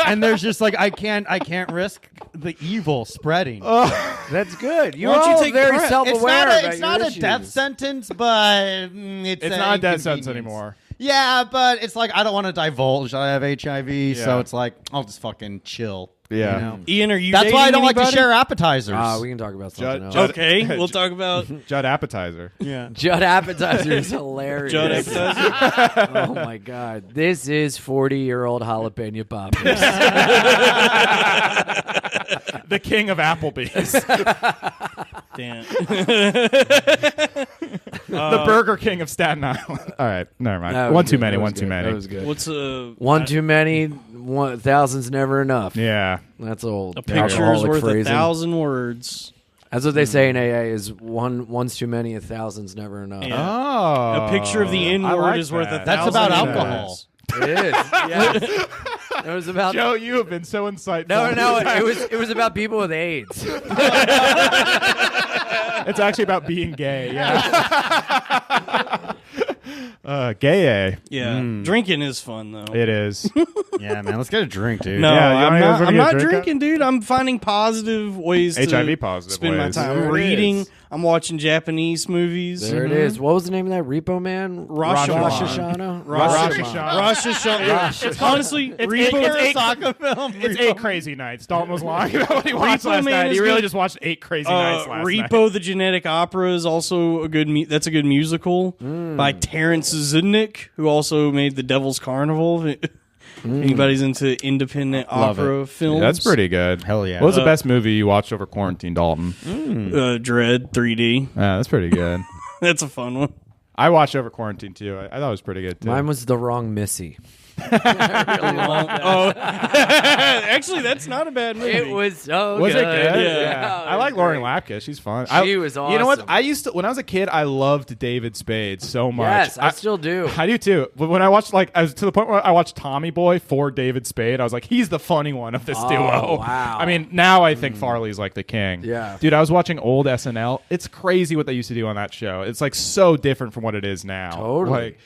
And there's just like I can't risk the evil spreading. That's good. You're Why don't you all take very prep? self-aware. It's not a death sentence, but it's Not a death sentence inconvenience. anymore. Yeah, but it's like I don't want to divulge. I have HIV, so Yeah. it's like I'll just fucking chill. Yeah. You know? Ian, are you That's why I don't dating like to anybody? share appetizers. We can talk about something else. Judd- Okay, we'll talk about Judd Appetizer. Judd Appetizer is hilarious. Judd appetizer. Oh my god. This is 40-year-old jalapeno poppers. The king of Applebee's. Damn. The Burger King of Staten Island. All right. Never mind. That was One too good. many. That was One too good. many. That was good. What's One too many, thousands never enough. Yeah. That's old. a picture is alcoholic worth phrasing. 1,000 words. That's what they say in AA is one's too many, a thousand's never enough. Yeah. Oh. A picture of the N I word like is worth that. 1,000 That's about N alcohol. words. It is. Yes. It was about Joe, you have been so insightful. No, it was about people with AIDS. It's actually about being gay. Yeah. Gay. Yeah, drinking is fun though. It is. Yeah, man. Let's get a drink, dude. No, Yeah, you I'm wanna go not, for I'm a not drink? drinking, dude. I'm finding positive ways to HIV positive spend my ways. time. There I'm it reading. is. I'm watching Japanese movies. There it is. What was the name of that Repo Man? Rosh Hashanah. Rosh Hashanah. Honestly, Repo, soccer film. It's 8 Crazy Nights. Dalton was lying about what he watched Repo last Man night. is He really good. just watched 8 Crazy Nights last night. Repo the Genetic Opera is also a good. That's a good musical by Terrence Zednick, who also made The Devil's Carnival. Anybody's into independent opera films? That's pretty good. Hell yeah. What was the best movie you watched over quarantine, Dalton? Dread 3D. Yeah, that's pretty good. That's a fun one. I watched over quarantine too. I thought it was pretty good too. Mine was The Wrong Missy. Actually, that's not a bad movie. It was so Was good. it good? Yeah. I like Lauren Lapkus. She's fun. She was You know what? awesome. I used to when I was a kid. I loved David Spade so much. Yes, I still do. I do too. But when I watched, I was to the point where I watched Tommy Boy for David Spade. I was like, he's the funny one of this duo. Wow. I mean, now I think Farley's like the king. Yeah. Dude, I was watching old SNL. It's crazy what they used to do on that show. It's like so different from what it is now. Totally. Like,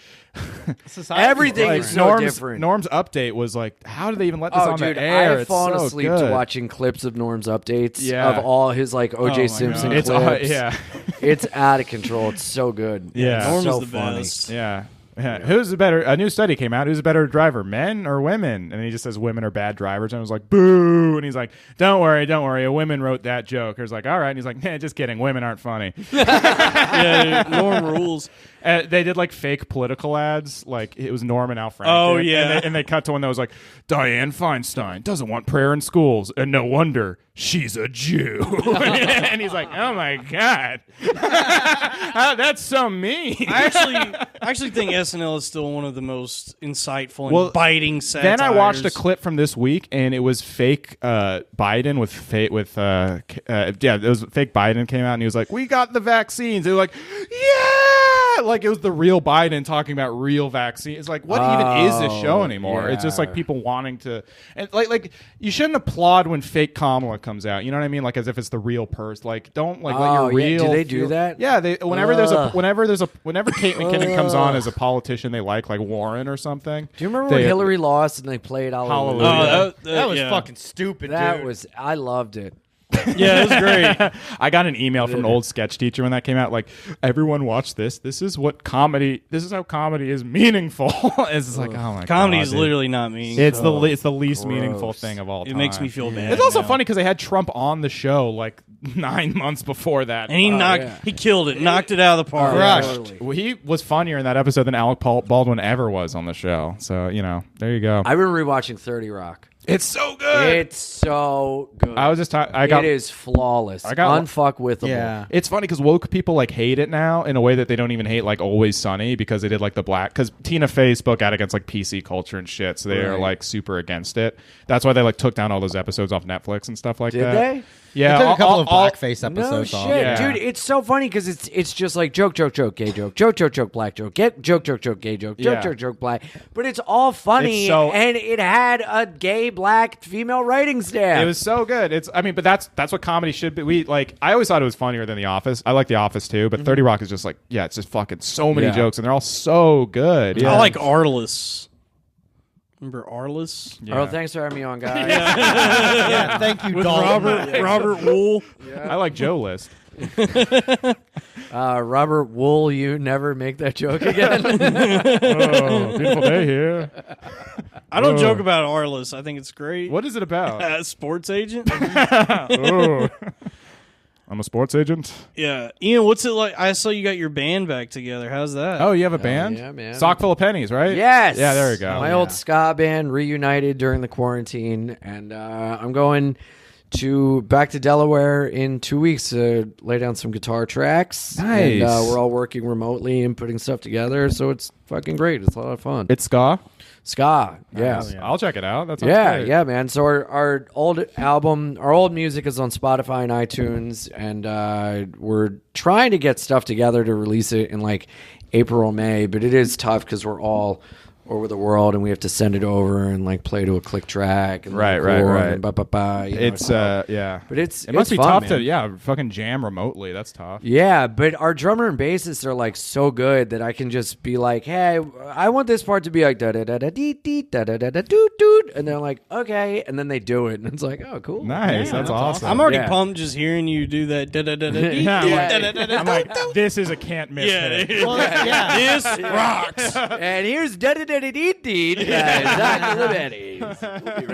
Everything like is so Norm's, different. Norm's update was like, how did they even let this on dude, the air? I've fallen It's so asleep good. to watching clips of Norm's updates Yeah. of all his like O.J. my Simpson God. It's clips. yeah. It's out of control. It's so good. Yeah. It's Norm so is the funny. best. Yeah. Yeah. Who's a better? A new study came out. Who's a better driver, men or women? And he just says women are bad drivers. And I was like, boo. And he's like, don't worry. A woman wrote that joke. I was like, all right. And he's like, nah, just kidding. Women aren't funny. Yeah, dude, Norm rules. They did like fake political ads. Like it was Norm and Al Franken. Oh, yeah. And they cut to one that was like, Dianne Feinstein doesn't want prayer in schools. And no wonder she's a Jew. And he's like, oh my God. That's so mean. I actually think SNL is still one of the most insightful and Well, biting satires. Then I watched a clip from this week, and it was fake Biden with it was fake Biden came out, and he was like, "We got the vaccines." They were like, "Yeah!" Like it was the real Biden talking about real vaccines. It's like, what even is this show anymore? It's just like yeah. people wanting to, and like you shouldn't applaud when fake Kamala comes out. You know what I mean? Like as if it's the real person. Like don't like let your yeah. real. Do they do that? Yeah, they whenever Kate McKinnon comes on Ugh. as a politician they like Warren or something. Do you remember when Hillary lost and they played Hallelujah? Hallelujah. That was yeah. fucking stupid, That dude. was I loved it. Yeah, it was great. I got an email from an old sketch teacher when that came out. Like, everyone watch this. This is how comedy is meaningful. It's just like, oh my Comedy God, is dude. literally not mean. It's the least gross. meaningful thing of all time. It makes me feel bad. It's also now. funny because they had Trump on the show like 9 months before that. And he killed it, knocked it out of the park. Crushed. Totally. Well, he was funnier in that episode than Alec Baldwin ever was on the show. So there you go. I've been rewatching 30 Rock. It's so good. It's so good. I was just it is flawless. I got- unfuckwithable. Yeah. It's funny because woke people like hate it now in a way that they don't even hate like Always Sunny because they did like the black because Tina Fey spoke out against like PC culture and shit, so they are Right. like super against it. That's why they like took down all those episodes off Netflix and stuff like Did that. they? Yeah, They took a couple of all- blackface No episodes shit, off. Yeah. dude. It's so funny because it's just like joke, gay joke, joke, black joke, gay joke, gay joke, Yeah. joke, black. But it's all funny, It's so- and it had a gay, black, female writing staff. It was so good. But that's what comedy should be. I always thought it was funnier than The Office. I like The Office too, but 30 Rock is just like, yeah, it's just fucking so many Yeah. jokes and they're all so good. Yeah. I like Arliss. Remember Arliss? Yeah. Oh, thanks for having me on, guys. Yeah, thank you, With Dalton. Robert Wool. I like Joe List. Robert Wool, you never make that joke again. Oh, beautiful day here. I don't joke about Arliss. I think it's great. What is it about? Sports agent? Oh. I'm a sports agent. Yeah. Ian, what's it like? I saw you got your band back together. How's that? Oh, you have a band? yeah, man. Sock full of pennies, right? Yes. Yeah, there we go. My old ska band reunited during the quarantine, and I'm going back to Delaware in 2 weeks to lay down some guitar tracks. Nice. And we're all working remotely and putting stuff together, so it's fucking great. It's a lot of fun. It's ska. Ska, yeah. Nice. I'll check it out. That sounds Yeah, great. yeah, man. So our old album, our old music is on Spotify and iTunes, and we're trying to get stuff together to release it in like April or May, but it is tough because we're all over the world and we have to send it over and like play to a click track and Right. and ba-ba-ba, you know, It's yeah. but it's It must be fun, tough man. to fucking jam remotely. That's tough. Yeah, but our drummer and bassist are like so good that I can just be like, "Hey, I want this part to be like da da da da dee dee da da da da doot doot," and they're like, "Okay," and then they do it, and it's like, "Oh, cool, Nice. That's awesome. I'm already Yeah. pumped just hearing you do that. Yeah, I'm like, this is a can't miss hit. Yeah. This rocks. And here's da da da da dee dee. Dr. Lebetti.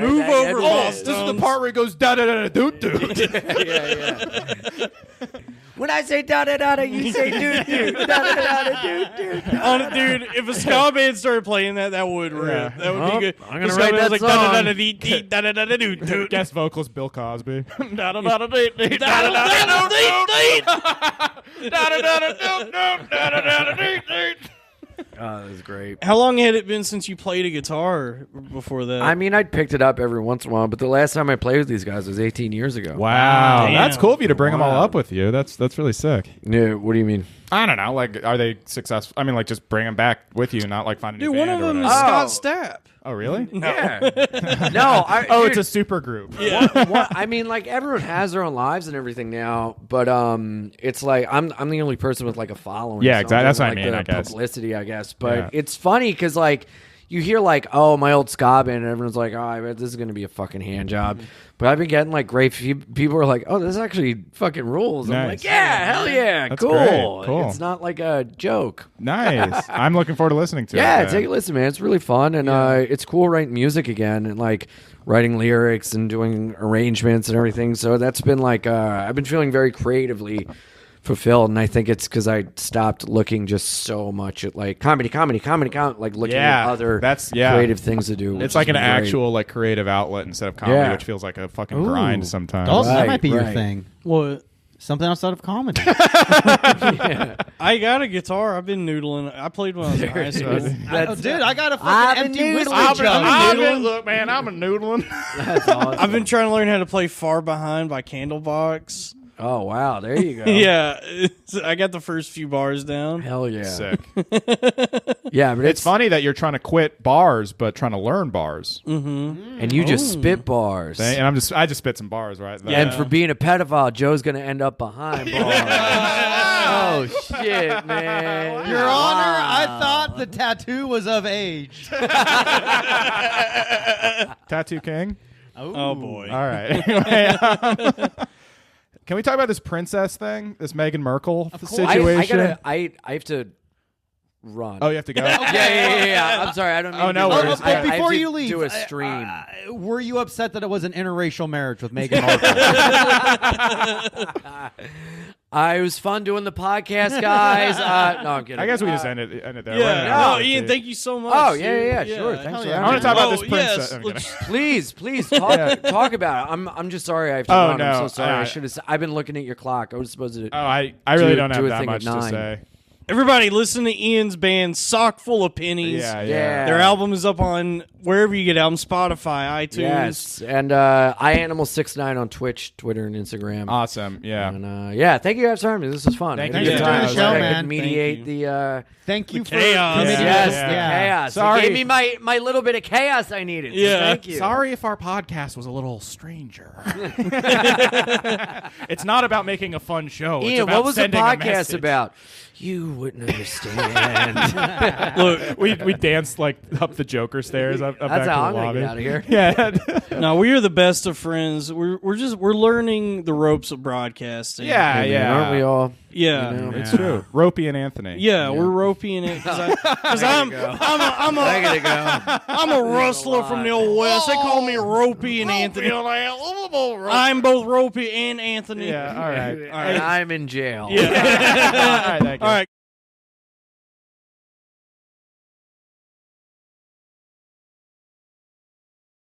Move over, Oh, this is the part where it goes da da da da doot doot. Yeah. When I say da da da da, you say doo doo. Da da da da doo doo. Dude, if a ska band started playing that would rip. That would be good. I'm gonna If a ska write band that was song. da-da-da-da-dee-dee, da-da-da-da-doo-doo. Guest vocalist Bill Cosby. Da-da-da-da-dee-dee, da-da-da-da-dee-dee. Oh, that was great. How long had it been since you played a guitar before that? I mean, I'd picked it up every once in a while, but the last time I played with these guys was 18 years ago. Wow, Damn. that's cool of you to bring them all up with you. That's really sick. Yeah, what do you mean? I don't know. Like, are they successful? I mean, like, just bring them back with you, not like find a new Dude, one band of or them is whatever. Scott Stapp. Oh, really? Yeah. No, Oh, dude, it's a super group. I mean, like everyone has their own lives and everything now, but it's like I'm the only person with like a following. Yeah, so exactly. That's what I like mean, the I guess. publicity, I guess. But Yeah. it's funny because like you hear like, oh, my old ska band, and everyone's like, oh, I bet this is gonna be a fucking hand job. But I've been getting like great people are like, oh, this actually fucking rules. I'm Nice. like, yeah, hell yeah, That's cool. great. Cool. It's not like a joke. Nice. I'm looking forward to listening to it. Yeah, then. take a listen, man. It's really fun, and it's cool writing music again, and like writing lyrics and doing arrangements and everything. So that's been like I've been feeling very creatively fulfilled, and I think it's because I stopped looking just so much at like comedy, like looking Yeah, at other that's- creative things to do. which It's like has an been great. actual like creative outlet instead of comedy, Yeah. which feels like a fucking grind sometimes. Dalton, that Right, might be your right. thing. What? Something outside of comedy. I got a guitar. I've been noodling. I played when I was in high school. Dude, I got a I've fucking been empty whiskey noodling. jug. Look, man, I'm a noodling. That's awesome. I've been trying to learn how to play Far Behind by Candlebox. Oh wow, there you go. Yeah, I got the first few bars down. Hell yeah. Sick. Yeah, but It's funny that you're trying to quit bars, but trying to learn bars. and you just spit bars. And I just spit some bars, right? Yeah. And for being a pedophile, Joe's gonna end up behind bars. Oh shit, man! Your Honor, I thought the tattoo was of age. Tattoo King. Oh boy. All right. Anyway, can we talk about this princess thing? This Meghan Markle situation? I have to run. Oh, you have to go. yeah. I'm sorry, I don't. Mean Oh, no to do worries. this. I have Before to you leave, do a stream. Were you upset that it was an interracial marriage with Meghan Markle? It was fun doing the podcast, guys. No, I'm kidding. I guess we just end it there. We're Yeah. running No, out of Ian, time. thank you so much. Oh yeah, sure. Thanks for yeah. having I want me. to talk about this Oh, princess. yes, I'm let's- kidding. Please talk about it. I'm just sorry I have to Oh, run. no. I'm so sorry. I- I should have. I've been looking at your clock. I was supposed to. Oh, I really don't do have a that thing much at to 9. say. Everybody, listen to Ian's band, Sock Full of Pennies. Yeah. Their album is up on wherever you get albums, Spotify, iTunes. Yes, and iAnimal69 on Twitch, Twitter, and Instagram. Awesome. Yeah. And thank you guys for having me. This was fun. Thank I you had a for good doing time. the I show, could man. mediate Thank the Thank you for chaos. committing Yeah. yes, this. the chaos. Sorry. It gave me my little bit of chaos I needed. So Yeah. thank you. Sorry if our podcast was a little stranger. It's not about making a fun show. It's Ian, about what was the sending a podcast message. about? You wouldn't understand. Look, We danced like up the Joker stairs. Up That's back how to I'm the gonna lobby. get out of here. Yeah. no, we are the best of friends. We're learning the ropes of broadcasting. Yeah. Hey, man, aren't we all? Yeah. You know? It's true. Ropey and Anthony. Yeah, we're ropey in it because I'm I gotta go. I'm a rustler from the old west. They call me Ropey and Anthony. I'm both Ropey and Anthony. Yeah. All right. And I'm in jail. Yeah. All right. Thank you. All right.